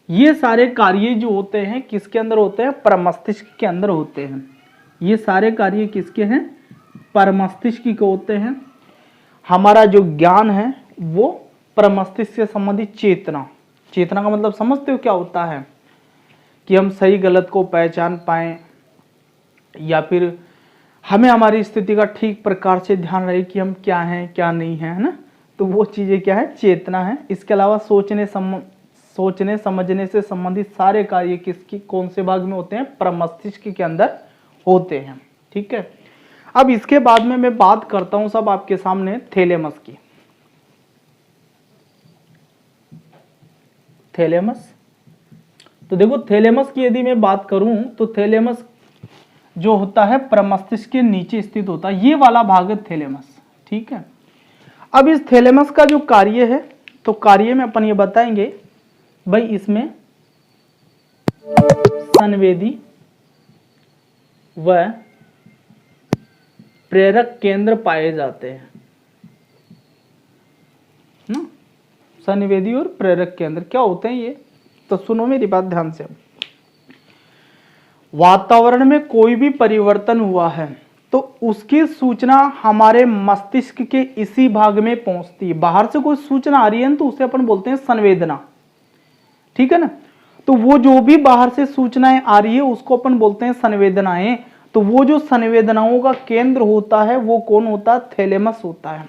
ये सारे कार्य जो होते हैं किसके अंदर होते हैं, प्रमस्तिष्क के अंदर होते हैं। ये सारे कार्य किसके हैं, प्रमस्तिष्क के होते हैं। हमारा जो ज्ञान है वो प्रमस्तिष्क से संबंधित चेतना, चेतना का मतलब समझते हो क्या होता है, कि हम सही गलत को पहचान पाएं या फिर हमें हमारी स्थिति का ठीक प्रकार से ध्यान रहे कि हम क्या हैं क्या नहीं है, है ना। तो वो चीजें क्या है, चेतना है। इसके अलावा सोचने समझने से संबंधित सारे कार्य किसकी कौन से भाग में होते हैं, प्रमस्तिष्क के अंदर होते हैं। ठीक है, अब इसके बाद में मैं बात करता हूं सब आपके सामने थैलेमस की। थैलेमस, तो देखो थैलेमस की यदि मैं बात करूं तो थैलेमस जो होता है प्रमस्तिष्क के नीचे स्थित होता है, ये वाला भाग है थैलेमस। ठीक है, अब इस थैलेमस का जो कार्य है, तो कार्य में अपन ये बताएंगे भाई इसमें संवेदी व प्रेरक केंद्र पाए जाते हैं ना। संवेदी और प्रेरक केंद्र क्या होते हैं ये, तो सुनो मेरी बात ध्यान से। वातावरण में कोई भी परिवर्तन हुआ है तो उसकी सूचना हमारे मस्तिष्क के इसी भाग में पहुंचती है। बाहर से कोई सूचना आ रही है तो उसे अपन बोलते हैं संवेदना, ठीक है ना। तो वो जो भी बाहर से सूचनाएं आ रही है उसको अपन बोलते हैं संवेदनाएं। तो वो जो संवेदनाओं का केंद्र होता है वो कौन होता है? थैलेमस होता है।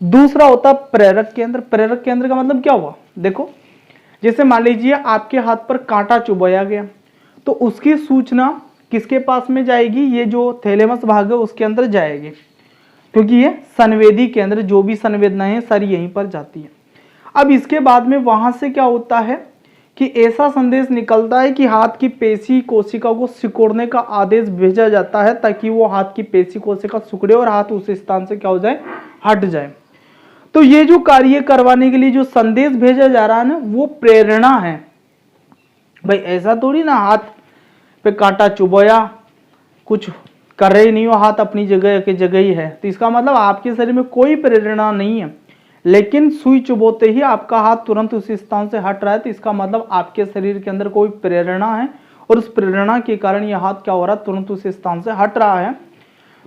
दूसरा होता है प्रेरक केंद्र। प्रेरक केंद्र का मतलब क्या हुआ? देखो, जैसे मान लीजिए आपके हाथ पर कांटा चुभाया गया, तो उसकी सूचना किसके पास में जाएगी? ये जो थैलेमस भाग है उसके अंदर जाएगी, क्योंकि ये संवेदी केंद्र, जो भी संवेदनाएं हैं सारी यहीं पर जाती है। अब इसके बाद में वहां से क्या होता है कि ऐसा संदेश निकलता है कि हाथ की पेशी कोशिका को सिकोड़ने का आदेश भेजा जाता है, ताकि वो हाथ की पेशी कोशिका सिकुड़े और हाथ उस स्थान से क्या हो जाए? हट जाए। तो ये जो कार्य करवाने के लिए जो संदेश भेजा जा रहा है ना, वो प्रेरणा है। भाई ऐसा थोड़ी ना हाथ पे कांटा चुभोया, कुछ कर रहे नहीं हो, हाथ अपनी जगह के जगह ही है, तो इसका मतलब आपके शरीर में कोई प्रेरणा नहीं है। लेकिन सुई चुभोते ही आपका हाथ तुरंत उस स्थान से हट रहा है, तो इसका मतलब आपके शरीर के अंदर कोई प्रेरणा है, और उस प्रेरणा के कारण यह हाथ क्या हो रहा है? तुरंत उस स्थान से हट रहा है।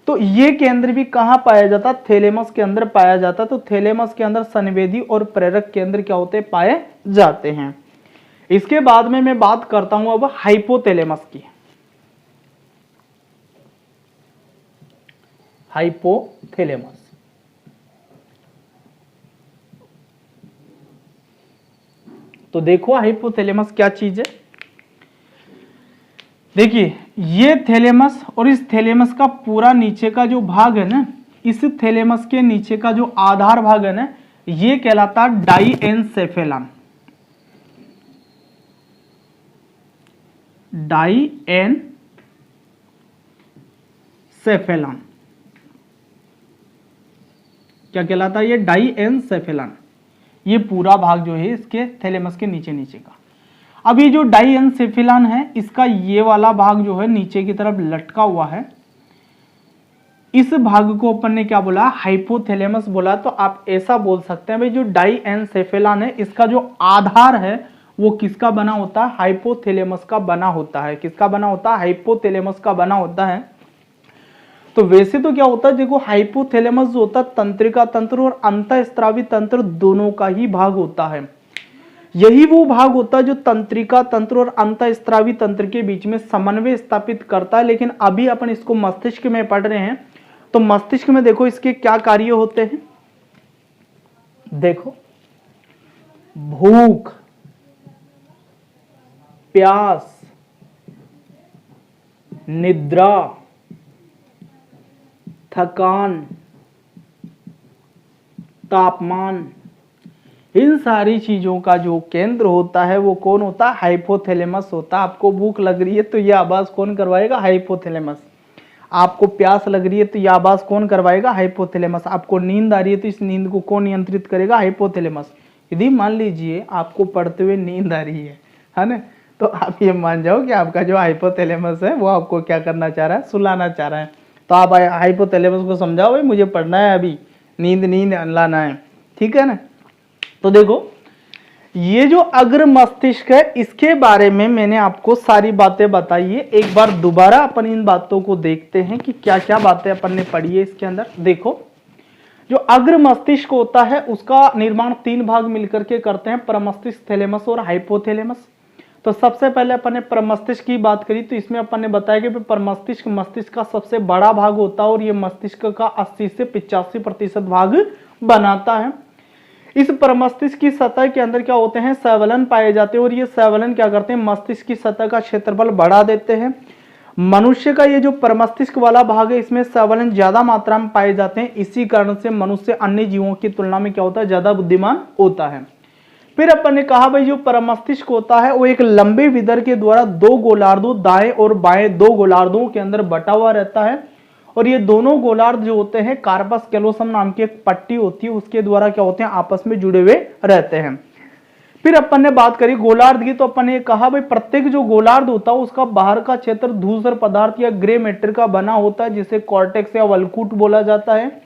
तो ये केंद्र भी कहां पाया जाता? थैलेमस के अंदर पाया जाता। तो थैलेमस के अंदर संवेदी और प्रेरक केंद्र क्या होते? पाए जाते हैं। इसके बाद में मैं बात करता हूं अब हाइपोथैलेमस की। हाइपोथैलेमस, तो देखो हाइपोथैलेमस क्या चीज है। देखिए, ये थैलेमस और इस थैलेमस का पूरा नीचे का जो भाग है ना, इस थैलेमस के नीचे का जो आधार भाग है ना, ये कहलाता डाइएनसेफेलन। डाइएनसेफेलन क्या कहलाता है? ये डाइएनसेफेलन, ये पूरा भाग जो है इसके थैलेमस के नीचे नीचे का। अब ये जो डाइएनसेफेलन है, इसका ये वाला भाग जो है नीचे की तरफ लटका हुआ है, इस भाग को अपन ने क्या बोला? हाइपोथैलेमस बोला। तो आप ऐसा बोल सकते हैं भाई, जो डाइएनसेफेलन है इसका जो आधार है वो किसका बना होता है? हाइपोथैलेमस का बना होता है। किसका बना होता है? हाइपोथैलेमस का बना होता है। तो वैसे तो क्या होता है, देखो हाइपोथैलेमस जो होता है तंत्रिका तंत्र और अंतःस्रावी तंत्र दोनों का ही भाग होता है। यही वो भाग होता है जो तंत्रिका तंत्र और अंतःस्रावी तंत्र के बीच में समन्वय स्थापित करता है। लेकिन अभी अपन इसको मस्तिष्क में पढ़ रहे हैं, तो मस्तिष्क में देखो इसके क्या कार्य होते हैं। देखो, भूख, प्यास, निद्रा, थकान, तापमान, इन सारी चीजों का जो केंद्र होता है वो कौन होता है? हाइपोथैलेमस होता है। आपको भूख लग रही है तो यह आवाज कौन करवाएगा? हाइपोथैलेमस। आपको प्यास लग रही है तो यह आवाज कौन करवाएगा? हाइपोथैलेमस। आपको नींद आ रही है तो इस नींद को कौन नियंत्रित करेगा? हाइपोथैलेमस। यदि मान लीजिए आपको पढ़ते हुए नींद आ रही है ना, तो आप ये मान जाओ कि आपका जो हाइपोथैलेमस है वो आपको क्या करना चाह रहा है? सुलाना चाह रहा है। तो आप हाइपोथैलेमस को समझाओ भाई मुझे पढ़ना है, अभी नींद लाना है, ठीक है ना। तो देखो, ये जो अग्र मस्तिष्क है इसके बारे में मैंने आपको सारी बातें बताई है। एक बार दोबारा अपन इन बातों को देखते हैं कि क्या क्या बातें अपन ने पढ़ी है इसके अंदर। देखो, जो अग्र मस्तिष्क होता है उसका निर्माण तीन भाग मिलकर के करते हैं, प्रमस्तिष्क, थैलेमस और हाइपोथैलेमस। तो सबसे पहले अपन ने प्रमस्तिष्क की बात करी, तो इसमें अपन ने बताया कि प्रमस्तिष्क मस्तिष्क का सबसे बड़ा भाग होता है और ये मस्तिष्क का 80 से 85% भाग बनाता है। इस प्रमस्तिष्क की सतह के अंदर क्या होते हैं? सैवलन पाए जाते हैं, और ये सैवलन क्या करते हैं? मस्तिष्क की सतह का क्षेत्रफल बढ़ा देते हैं। मनुष्य का ये जो प्रमस्तिष्क वाला भाग है इसमें सैवलन ज्यादा मात्रा में पाए जाते हैं। इसी कारण से मनुष्य अन्य जीवों की तुलना में क्या होता है? ज्यादा बुद्धिमान होता है। फिर अपन ने कहा भाई जो प्रमस्तिष्क होता है वो एक लंबे विदर के द्वारा दो गोलार्धों, दाएं और बाएं दो गोलार्धों के अंदर बटा हुआ रहता है, और ये दोनों गोलार्ध जो होते हैं कार्पस कैलोसम नाम की एक पट्टी होती है उसके द्वारा क्या होते हैं? आपस में जुड़े हुए रहते हैं। फिर अपन ने बात करी गोलार्ध की, तो अपन ने कहा भाई प्रत्येक जो गोलार्ध होता है उसका बाहर का क्षेत्र धूसर पदार्थ या ग्रे मैटर का बना होता है, जिसे कॉर्टेक्स या वल्कूट बोला जाता है,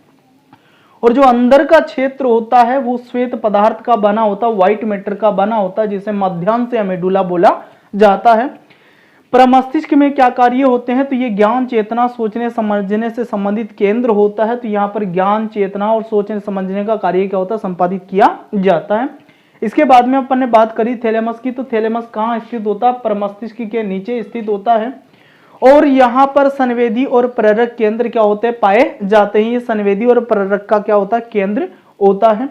और जो अंदर का क्षेत्र होता है वो श्वेत पदार्थ का बना होता है, व्हाइट मैटर का बना होता है, जिसे मध्यांश या मेडुला बोला जाता है। प्रमस्तिष्क में क्या कार्य होते हैं, तो ये ज्ञान चेतना सोचने समझने से संबंधित केंद्र होता है। तो यहाँ पर ज्ञान चेतना और सोचने समझने का कार्य क्या होता है, संपादित किया जाता है। इसके बाद में अपन ने बात करी थैलेमस की, तो थैलेमस कहाँ स्थित होता है, प्रमस्तिष्क के नीचे स्थित होता है और यहाँ पर संवेदी और प्रेरक केंद्र क्या होते हैं, पाए जाते हैं। ये संवेदी और प्रेरक का क्या होता है, केंद्र होता है।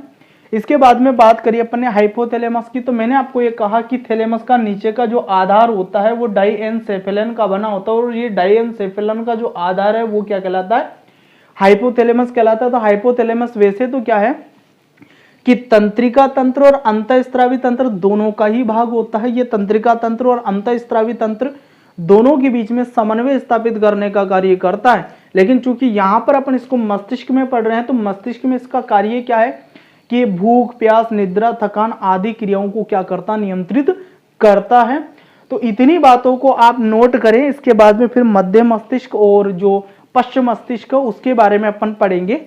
इसके बाद में बात करिए अपन ने हाइपोथैलेमस की, तो मैंने आपको ये कहा कि थैलेमस का नीचे का जो आधार होता है वो डाइएन्सेफेलन का बना होता है और ये डाइएन्सेफेलन का जो आधार है वो क्या कहलाता है, हाइपोथैलेमस कहलाता है। तो हाइपोथैलेमस वैसे तो क्या है कि तंत्रिका तंत्र और अंतःस्रावी तंत्र दोनों का ही भाग होता है। ये तंत्रिका तंत्र और अंतःस्रावी तंत्र दोनों के बीच में समन्वय स्थापित करने का कार्य करता है। लेकिन चूंकि यहां पर अपन इसको मस्तिष्क में पढ़ रहे हैं, तो मस्तिष्क में इसका कार्य क्या है कि भूख प्यास निद्रा थकान आदि क्रियाओं को क्या करता, नियंत्रित करता है। तो इतनी बातों को आप नोट करें। इसके बाद में फिर मध्य मस्तिष्क और जो पश्चिम मस्तिष्क उसके बारे में अपन पढ़ेंगे।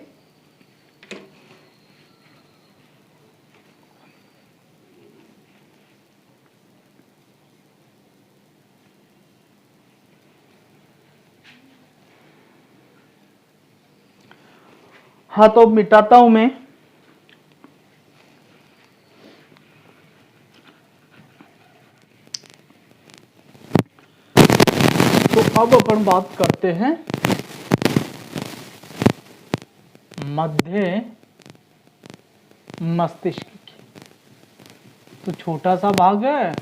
हाँ, तो मिटाता हूं मैं। तो अब अपन बात करते हैं मध्य मस्तिष्क की। तो छोटा सा भाग है,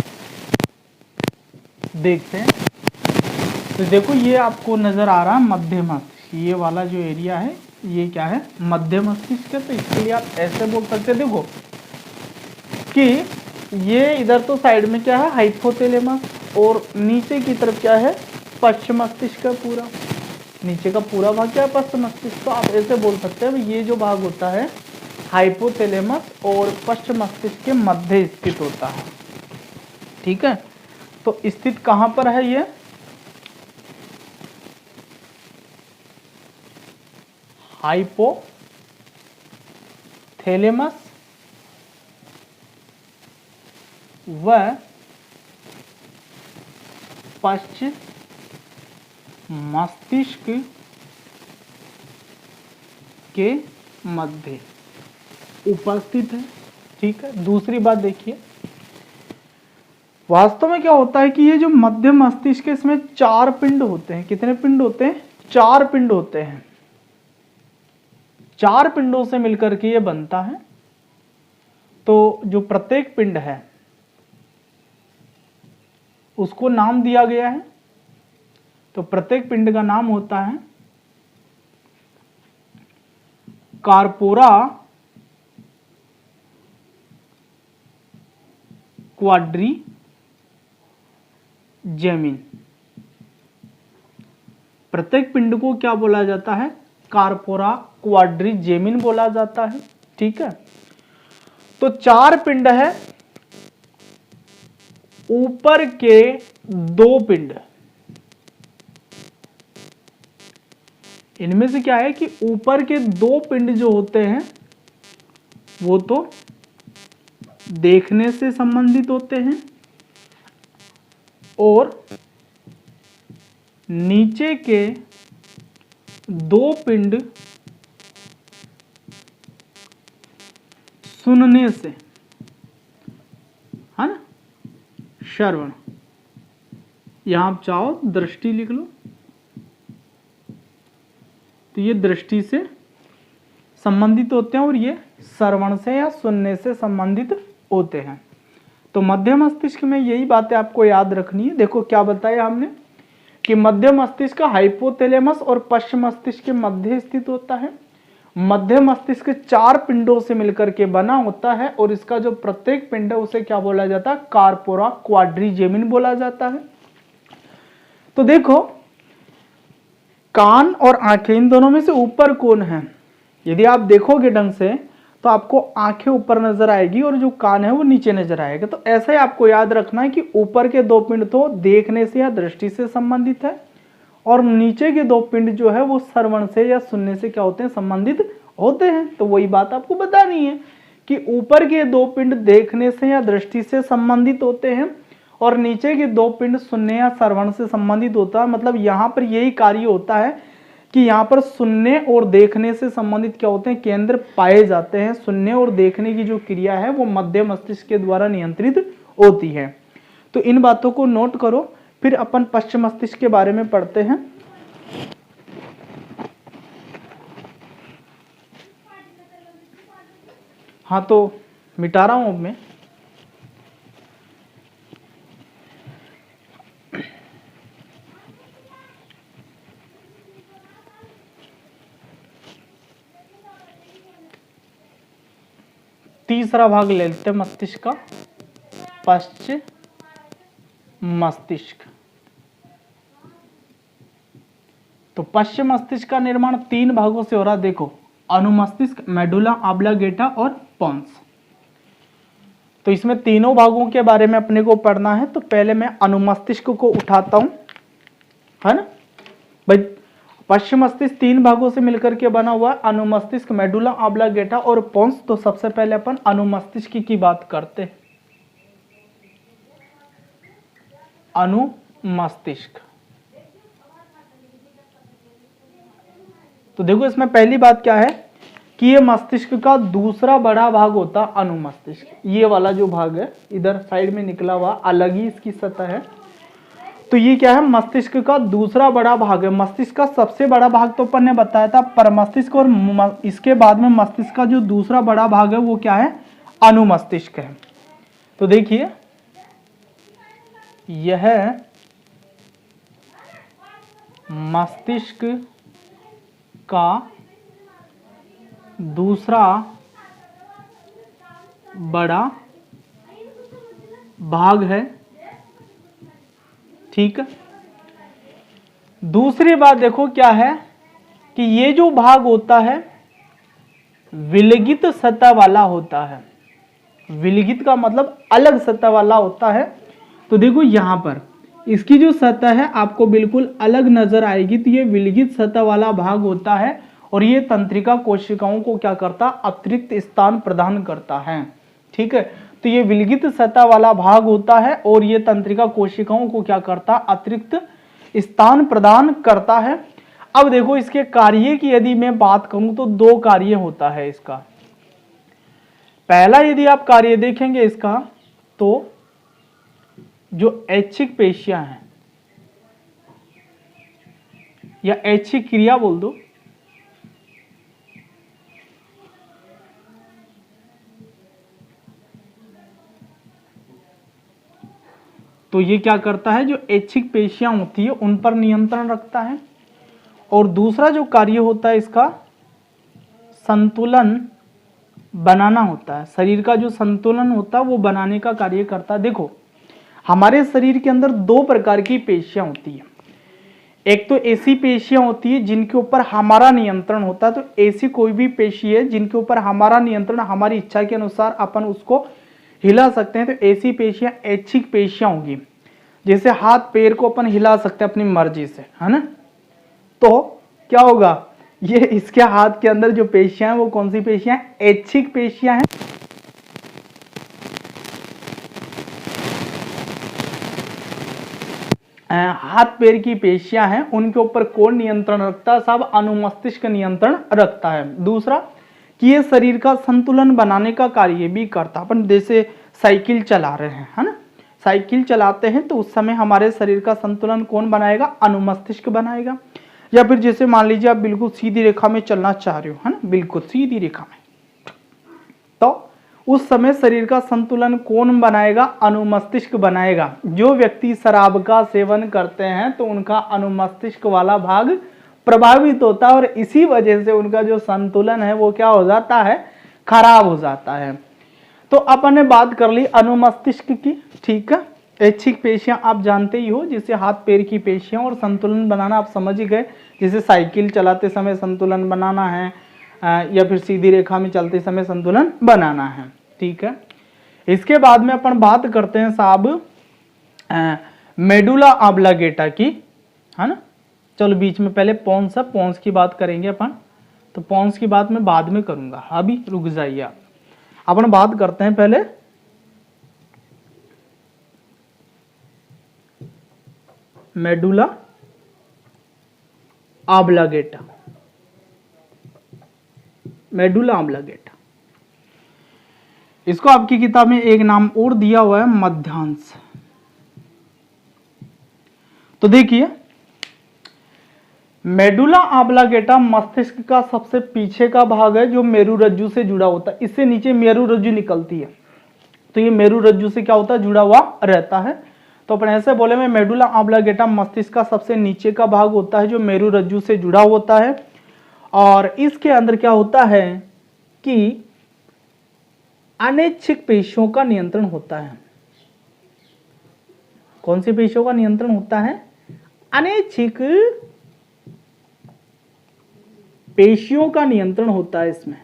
देखते हैं। तो देखो ये आपको नजर आ रहा है मध्य मस्तिष्क, ये वाला जो एरिया है ये क्या है, मध्य मस्तिष्क है। तो इसके लिए आप ऐसे बोल सकते हैं देखो कि ये इधर तो साइड में क्या है हाइपोथैलेमस और नीचे की तरफ क्या है पश्चिम मस्तिष्क का पूरा, नीचे का पूरा भाग क्या है पश्चिम मस्तिष्क। तो आप ऐसे बोल सकते हैं ये जो भाग होता है हाइपोथैलेमस और पश्चिम मस्तिष्क के मध्य स्थित होता है। ठीक है, तो स्थित कहां पर है ये, हाइपोथैलेमस व पश्चिम मस्तिष्क के मध्य उपस्थित है। ठीक है, दूसरी बात देखिए, वास्तव में क्या होता है कि ये जो मध्य मस्तिष्क है इसमें 4 पिंड होते हैं। कितने पिंड होते हैं, 4 पिंड होते हैं। 4 पिंडों से मिलकर के ये बनता है। तो जो प्रत्येक पिंड है उसको नाम दिया गया है। तो प्रत्येक पिंड का नाम होता है कार्पोरा क्वाड्री जेमिन। प्रत्येक पिंड को क्या बोला जाता है, कार्पोरा क्वाड्री जेमिन बोला जाता है। ठीक है, तो 4 पिंड है, ऊपर के 2 पिंड, इनमें से क्या है कि ऊपर के 2 पिंड जो होते हैं वो तो देखने से संबंधित होते हैं और नीचे के 2 पिंड सुनने से, है ना, श्रवण। यहां आप चाहो दृष्टि लिख लो, तो ये दृष्टि से संबंधित होते हैं और ये श्रवण से या सुनने से संबंधित होते हैं। तो मध्य मस्तिष्क में यही बातें आपको याद रखनी है। देखो क्या बताया हमने कि मध्य मस्तिष्क हाइपोथैलेमस और पश्चिम मस्तिष्क के मध्य स्थित होता है। मध्य मस्तिष्क 4 पिंडों से मिलकर के बना होता है और इसका जो प्रत्येक पिंड है उसे क्या बोला जाता है, कार्पोरा क्वाड्री जेमिन बोला जाता है। तो देखो कान और आंखें, इन दोनों में से ऊपर कौन है, यदि आप देखोगे ढंग से तो आपको आंखें ऊपर नजर आएगी और जो कान है वो नीचे नजर आएगा। तो ऐसा ही आपको याद रखना है कि ऊपर के 2 पिंड तो देखने से या दृष्टि से संबंधित है और नीचे के 2 पिंड जो है वो श्रवण से या सुनने से क्या होते हैं, संबंधित होते हैं। तो वही बात आपको बतानी है कि ऊपर के 2 पिंड देखने से या दृष्टि से संबंधित होते हैं और नीचे के दो पिंड सुनने या श्रवण से संबंधित होता है। मतलब यहाँ पर यही कार्य होता है कि यहाँ पर सुनने और देखने से संबंधित क्या होते हैं, केंद्र पाए जाते हैं। सुनने और देखने की जो क्रिया है वो मध्य मस्तिष्क के द्वारा नियंत्रित होती है। तो इन बातों को नोट करो। फिर अपन पश्चिम मस्तिष्क के बारे में पढ़ते हैं। हाँ, तो मिटा रहा हूं अब मैं। तीसरा भाग ले लेते हैं मस्तिष्क का, पश्चिम मस्तिष्क। तो पश्चिम मस्तिष्क का निर्माण 3 भागों से हो रहा है। देखो, अनुमस्तिष्क, मेडुला ऑब्लांगेटा और पोन्स। तो इसमें तीनों भागों के बारे में अपने को पढ़ना है। तो पहले मैं अनुमस्तिष्क को उठाता हूं, है ना भाई। पश्चिम मस्तिष्क 3 भागों से मिलकर के बना हुआ है, अनुमस्तिष्क, मेडुला ऑब्लांगेटा और पोन्स। तो सबसे पहले अपन अनुमस्तिष्क की बात करते हैं। अनुमस्तिष्क, तो देखो इसमें पहली बात क्या है कि ये मस्तिष्क का दूसरा बड़ा भाग होता है अनुमस्तिष्क। ये वाला जो भाग है इधर साइड में निकला हुआ, अलग ही इसकी सतह है। तो ये क्या है, मस्तिष्क का दूसरा बड़ा भाग है। मस्तिष्क का सबसे बड़ा भाग तो अपन ने बताया था परमस्तिष्क, और इसके बाद में मस्तिष्क का जो दूसरा बड़ा भाग है वो क्या है, अनुमस्तिष्क है। तो देखिए, यह मस्तिष्क का दूसरा बड़ा भाग है, ठीक है। दूसरी बात देखो क्या है कि ये जो भाग होता है विलगित सतह वाला होता है। विलगित का मतलब अलग सतह वाला होता है। तो देखो यहां पर इसकी जो सतह है आपको बिल्कुल अलग नजर आएगी। तो ये विलगित सतह वाला भाग होता है और ये तंत्रिका कोशिकाओं को क्या करता, अतिरिक्त स्थान प्रदान करता है, ठीक है। तो ये विलगित सतह वाला भाग होता है और ये तंत्रिका कोशिकाओं को क्या करता, अतिरिक्त स्थान प्रदान करता है। अब देखो इसके कार्य की यदि मैं बात करूं तो 2 कार्य होता है इसका। पहला यदि आप कार्य देखेंगे इसका, तो जो ऐच्छिक पेशियां हैं या ऐच्छिक क्रिया बोल दो, तो ये क्या करता है, जो ऐच्छिक पेशियां होती है उन पर नियंत्रण रखता है। और दूसरा जो कार्य होता है इसका, संतुलन बनाना होता है। शरीर का जो संतुलन होता है वो बनाने का कार्य करता है। देखो हमारे शरीर के अंदर 2 प्रकार की पेशियां होती है। एक तो ऐसी पेशियां होती है जिनके ऊपर हमारा नियंत्रण होता है। तो ऐसी कोई भी पेशी है जिनके ऊपर हमारा नियंत्रण, हमारी इच्छा के अनुसार अपन उसको हिला सकते हैं, तो ऐसी पेशियां ऐच्छिक पेशियां होंगी। जैसे हाथ पैर को अपन हिला सकते हैं अपनी मर्जी से, है ना। तो क्या होगा, ये इसके हाथ के अंदर जो पेशियां हैं वो कौन सी पेशियां, ऐच्छिक पेशियां हैं। हाथ पैर की पेशियां हैं, उनके ऊपर कौन नियंत्रण रखता है, सब अनुमस्तिष्क नियंत्रण रखता है। दूसरा कि ये शरीर का संतुलन बनाने का कार्य भी करता है। अपन जैसे साइकिल चला रहे हैं, है ना, साइकिल चलाते हैं तो उस समय हमारे शरीर का संतुलन कौन बनाएगा, अनुमस्तिष्क बनाएगा। या फिर जैसे मान लीजिए आप बिल्कुल सीधी रेखा में चलना चाह रहे हो, है ना, बिल्कुल सीधी रेखा में, तो उस समय शरीर का संतुलन कौन बनाएगा, अनुमस्तिष्क बनाएगा। जो व्यक्ति शराब का सेवन करते हैं तो उनका अनुमस्तिष्क वाला भाग प्रभावित होता है और इसी वजह से उनका जो संतुलन है वो क्या हो जाता है, खराब हो जाता है। तो अपन ने बात कर ली अनुमस्तिष्क की, ठीक है। ऐच्छिक पेशियां आप जानते ही हो, जैसे हाथ पैर की पेशियां, और संतुलन बनाना आप समझ ही गए, जैसे साइकिल चलाते समय संतुलन बनाना है या फिर सीधी रेखा में चलते समय संतुलन बनाना है, ठीक है। इसके बाद में अपन बात करते हैं साहब मेडुला ऑब्लांगेटा की, है ना। चलो बीच में पहले पोन्स की बात करेंगे अपन, तो पोन्स की बात मैं बाद में करूंगा, अभी रुक जाइए आप। अपन बात करते हैं पहले मेडुला ऑब्लिगेटा, मेडुला ऑब्लिगेटा। इसको आपकी किताब में एक नाम और दिया हुआ है, मध्यांश। तो देखिए, मेडुला ऑब्लिगेटा मस्तिष्क का सबसे पीछे का भाग है जो मेरुरज्जु से जुड़ा होता है। इससे नीचे मेरुरज्जु निकलती है, तो ये मेरुरज्जु से क्या होता है, जुड़ा हुआ रहता है। तो अपन ऐसे बोले में मेडुला ऑब्लिगेटा मस्तिष्क का सबसे नीचे का भाग होता है जो मेरुरज्जु से जुड़ा होता है। और इसके अंदर क्या होता है कि अनैच्छिक पेशियों का नियंत्रण होता है। कौन सी पेशियों का नियंत्रण होता है? अनैच्छिक पेशियों का नियंत्रण होता है इसमें।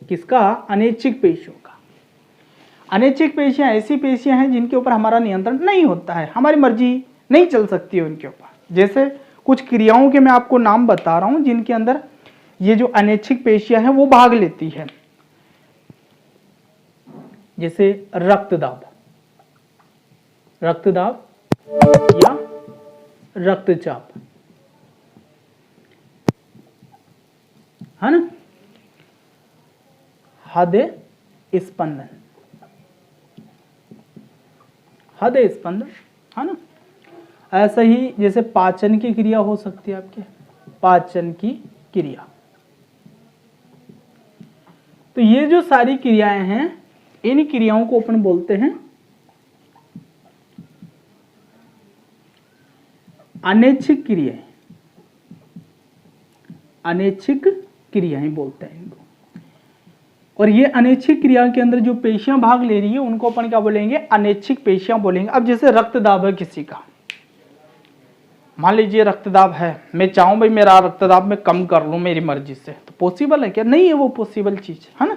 किसका? अनैच्छिक पेशियों का। अनैच्छिक पेशियां ऐसी पेशियां हैं जिनके ऊपर हमारा नियंत्रण नहीं होता है, हमारी मर्जी नहीं चल सकती है उनके ऊपर। जैसे कुछ क्रियाओं के मैं आपको नाम बता रहा हूं जिनके अंदर ये जो अनैच्छिक पेशियां हैं वो भाग लेती है। जैसे रक्तदाब, रक्तदाब या रक्तचाप, है ना, हृदय स्पंदन, हृदय स्पंदन, है ना। ऐसा ही जैसे पाचन की क्रिया हो सकती है आपके, पाचन की क्रिया। तो ये जो सारी क्रियाएं हैं, इन क्रियाओं को अपन बोलते हैं अनैच्छिक क्रियाएं, अनैच्छिक क्रियाएं बोलते हैं इनको। और ये अनैच्छिक क्रिया के अंदर जो पेशियां भाग ले रही है उनको अपन क्या बोलेंगे? अनैच्छिक पेशियां बोलेंगे। अब जैसे रक्तदाब है किसी का, मान लीजिए रक्तदाब है, मैं चाहूं भाई मेरा रक्तदाब मैं कम कर लूं मेरी मर्जी से, तो पॉसिबल है क्या? नहीं है वो पॉसिबल चीज, है ना।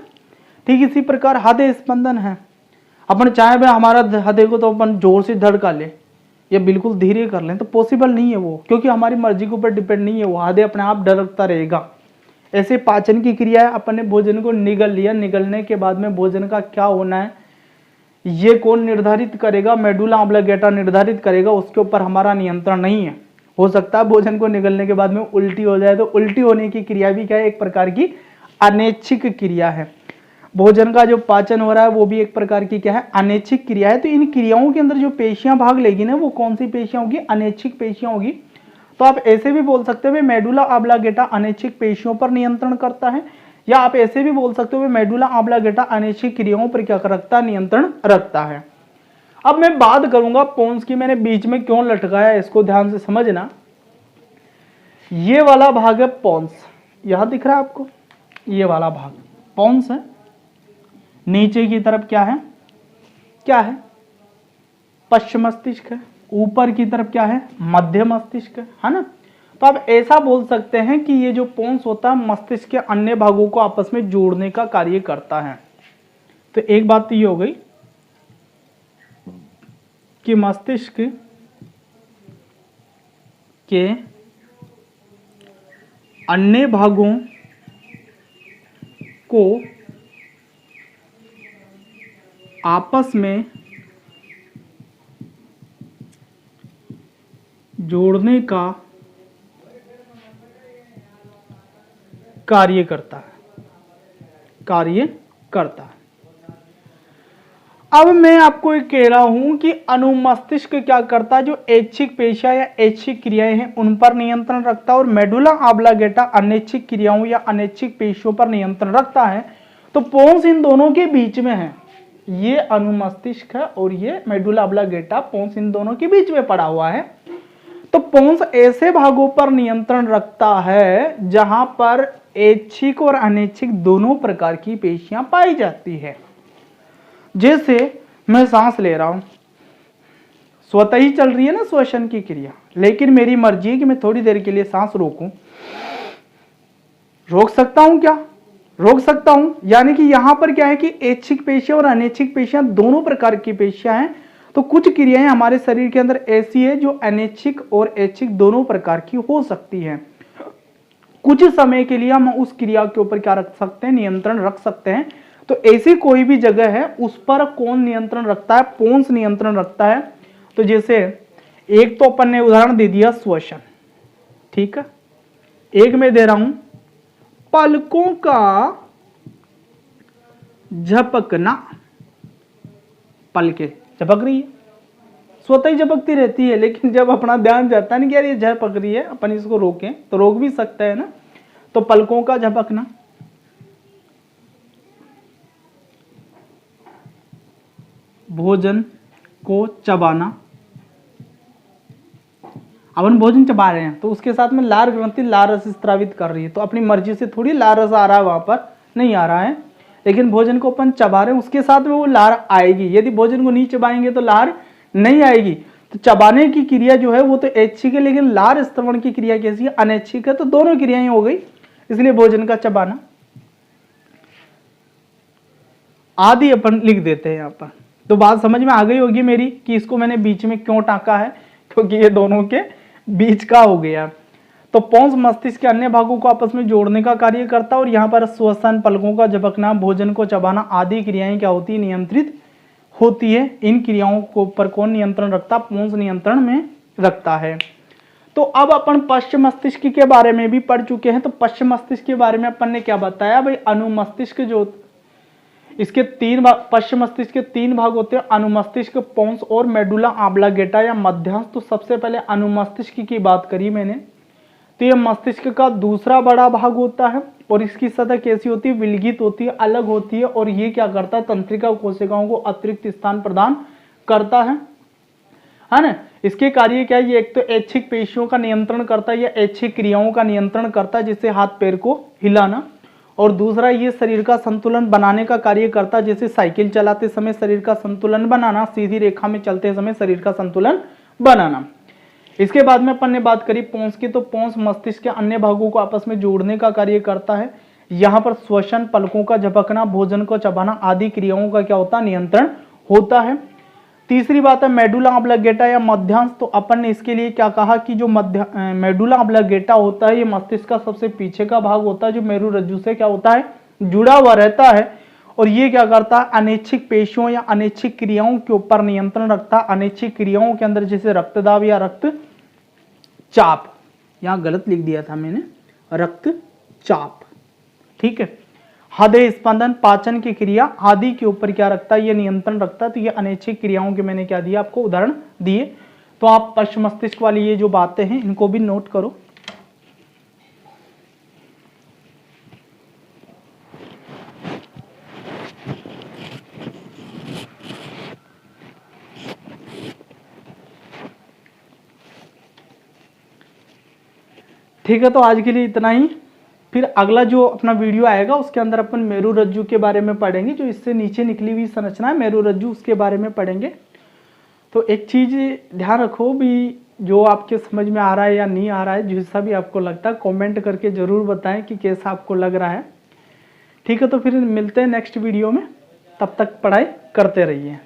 ठीक इसी प्रकार हृदय स्पंदन है, अपन चाहे भाई हमारा हृदय को तो अपन जोर से धड़का ले या बिल्कुल धीरे कर लें, तो पॉसिबल नहीं है वो, क्योंकि हमारी मर्जी के ऊपर डिपेंड नहीं है वो, हृदय अपने आप धड़कता रहेगा। ऐसे पाचन की क्रिया है, अपन ने भोजन को निगल लिया, निगलने के बाद में भोजन का क्या होना है ये कौन निर्धारित करेगा? मेडुला ऑब्लिगेटा निर्धारित करेगा, उसके ऊपर हमारा नियंत्रण नहीं है। हो सकता है भोजन को निगलने के बाद में उल्टी हो जाए, तो उल्टी होने की क्रिया भी क्या है? एक प्रकार की अनैच्छिक क्रिया है। भोजन का जो पाचन हो रहा है वो भी एक प्रकार की क्या है? अनैच्छिक क्रिया है। तो इन क्रियाओं के अंदर जो पेशियां भाग लेगी ना, वो कौन सी पेशियां होगी? अनैच्छिक पेशियां होगी। तो आप ऐसे भी बोल सकते हो मेडुला ऑब्लिगेटा अनैच्छिक पेशियों पर नियंत्रण करता है, या आप ऐसे भी बोल सकते हो मेडुला ऑब्लिगेटा अनैच्छिक क्रियाओं पर क्या रखता है? नियंत्रण रखता है। अब मैं बात करूंगा पोन्स की, मैंने बीच में क्यों लटकाया इसको ध्यान से समझना। ये वाला भाग है पोन्स, यहां दिख रहा है आपको, ये वाला भाग पोन्स है। नीचे की तरफ क्या है? क्या है? पश्चिम मस्तिष्क है। ऊपर की तरफ क्या है? मध्य मस्तिष्क है ना। तो आप ऐसा बोल सकते हैं कि ये जो पोन्स होता है मस्तिष्क के अन्य भागों को आपस में जोड़ने का कार्य करता है। तो एक बात तो ये हो गई कि मस्तिष्क के अन्य भागों को आपस में जोड़ने का कार्य करता है, कार्य करता है। अब मैं आपको ये कह रहा हूं कि अनुमस्तिष्क क्या करता है? जो ऐच्छिक पेशियां या ऐच्छिक क्रियाएं हैं उन पर नियंत्रण रखता है, और मेडुला ऑब्लिगेटा अनैच्छिक क्रियाओं या अनैच्छिक पेशियों पर नियंत्रण रखता है। तो पोन्स इन दोनों के बीच में है, ये अनुमस्तिष्क है और ये मेडुला ऑब्लिगेटा, पोन्स इन दोनों के बीच में पड़ा हुआ है। तो पोन्स ऐसे भागों पर नियंत्रण रखता है जहां पर ऐच्छिक और अनैच्छिक दोनों प्रकार की पेशियां पाई जाती है। जैसे मैं सांस ले रहा हूं, स्वतः ही चल रही है ना श्वसन की क्रिया, लेकिन मेरी मर्जी है कि मैं थोड़ी देर के लिए सांस रोकूं। रोक सकता हूं क्या? रोक सकता हूं। यानी कि यहां पर क्या है कि ऐच्छिक पेशियां और अनैच्छिक पेशियां दोनों प्रकार की पेशियां हैं। तो कुछ क्रियाएं हमारे शरीर के अंदर ऐसी है जो अनैच्छिक और ऐच्छिक दोनों प्रकार की हो सकती हैं। कुछ समय के लिए हम उस क्रिया के ऊपर क्या रख सकते हैं? नियंत्रण रख सकते हैं। तो ऐसी कोई भी जगह है उस पर कौन नियंत्रण रखता है? पोन्स नियंत्रण रखता है। तो जैसे एक तो अपन ने उदाहरण दे दिया श्वसन, ठीक है। एक में दे रहा हूं पलकों का झपकना, पलके झपक रही है, स्वतः ही झपकती रहती है, लेकिन जब अपना ध्यान जाता है ना कि यार ये झपक रही है, अपन इसको रोकें तो रोक भी सकते हैं ना। तो पलकों का झपकना, भोजन को चबाना, अपन भोजन चबा रहे हैं तो उसके साथ में लार ग्रंथि लार रस स्त्रावित कर रही है, तो अपनी मर्जी से थोड़ी लार रस आ रहा है, वहां पर नहीं आ रहा है, लेकिन भोजन को अपन चबा रहे हैं, उसके साथ में वो लार आएगी। यदि भोजन को नहीं चबाएंगे तो लार नहीं आएगी। तो चबाने की क्रिया जो है वो तो ऐच्छिक है, लेकिन लार स्त्रवण की क्रिया कैसी है, अनैच्छिक है। तो दोनों क्रियाएं हो गई, इसलिए भोजन का चबाना आदि अपन लिख देते हैं यहाँ पर। तो बात समझ में आ गई होगी मेरी कि इसको मैंने बीच में क्यों टाका है, क्योंकि ये दोनों के बीच का हो गया। तो पौंस मस्तिष्क के अन्य भागों को आपस में जोड़ने का कार्य करता है, और यहाँ पर श्वसन, पलकों का झपकना, भोजन को चबाना आदि क्रियाएं क्या होती है, नियंत्रित होती है। इन क्रियाओं को पर कौन नियंत्रण रखता, पौंस नियंत्रण में रखता है। तो अब अपन पश्चिम मस्तिष्क के बारे में भी पढ़ चुके हैं। तो पश्चिम मस्तिष्क के बारे में अपन ने क्या बताया भाई, अनुमस्तिष्क जो इसके तीन भाग, पश्चिम मस्तिष्क के तीन भाग होते हैं, अनुमस्तिष्क, पोन्स और मेडुला ऑब्लांगेटा या मध्यांश। तो सबसे पहले अनुमस्तिष्क की बात करी मैंने, तो यह मस्तिष्क का दूसरा बड़ा भाग होता है, और इसकी सतह कैसी होती है, विलगित होती है, अलग होती है, और ये क्या करता है, तंत्रिका कोशिकाओं को अतिरिक्त स्थान प्रदान करता है ना। इसके कार्य क्या है, ये एक तो ऐच्छिक पेशियों का नियंत्रण करता है या ऐच्छिक क्रियाओं का नियंत्रण करता है, जैसे हाथ पैर को हिलाना, और दूसरा ये शरीर का संतुलन बनाने का कार्य करता है, जैसे साइकिल चलाते समय शरीर का संतुलन बनाना, सीधी रेखा में चलते समय शरीर का संतुलन बनाना। इसके बाद में अपन ने बात करी पोंस की, तो पोंस मस्तिष्क के अन्य भागों को आपस में जोड़ने का कार्य करता है। यहाँ पर श्वसन, पलकों का झपकना, भोजन को चबाना आदि क्रियाओं का क्या होता है, नियंत्रण होता है। तीसरी बात है मेडुला ऑब्लांगेटा या मध्यांश। तो अपन ने इसके लिए क्या कहा कि जो मेडुला ऑब्लांगेटा होता है, ये मस्तिष्क का सबसे पीछे का भाग होता है, जो मेरु रज्जु से क्या होता है, जुड़ा हुआ रहता है, और ये क्या करता है, अनैच्छिक पेशियों या अनैच्छिक क्रियाओं के ऊपर नियंत्रण रखता है। अनैच्छिक क्रियाओं के अंदर जैसे रक्तदाब या रक्तचाप, यहाँ गलत लिख दिया था मैंने, रक्तचाप, ठीक है। हृदय स्पंदन, पाचन की क्रिया आदि के ऊपर क्या रखता है, ये नियंत्रण रखता है। तो ये अनैच्छिक क्रियाओं के मैंने क्या दिया, आपको उदाहरण दिए। तो आप पश्चिम मस्तिष्क वाली ये जो बातें हैं इनको भी नोट करो। ठीक है, तो आज के लिए इतना ही। फिर अगला जो अपना वीडियो आएगा उसके अंदर अपन मेरु रज्जु के बारे में पढ़ेंगे, जो इससे नीचे निकली हुई संरचना है मेरु रज्जु, उसके बारे में पढ़ेंगे। तो एक चीज ध्यान रखो भी, जो आपके समझ में आ रहा है या नहीं आ रहा है, जैसा भी आपको लगता है कमेंट करके जरूर बताएं कि कैसा आपको लग रहा है। ठीक है, तो फिर मिलते हैं नेक्स्ट वीडियो में, तब तक पढ़ाई करते रहिए।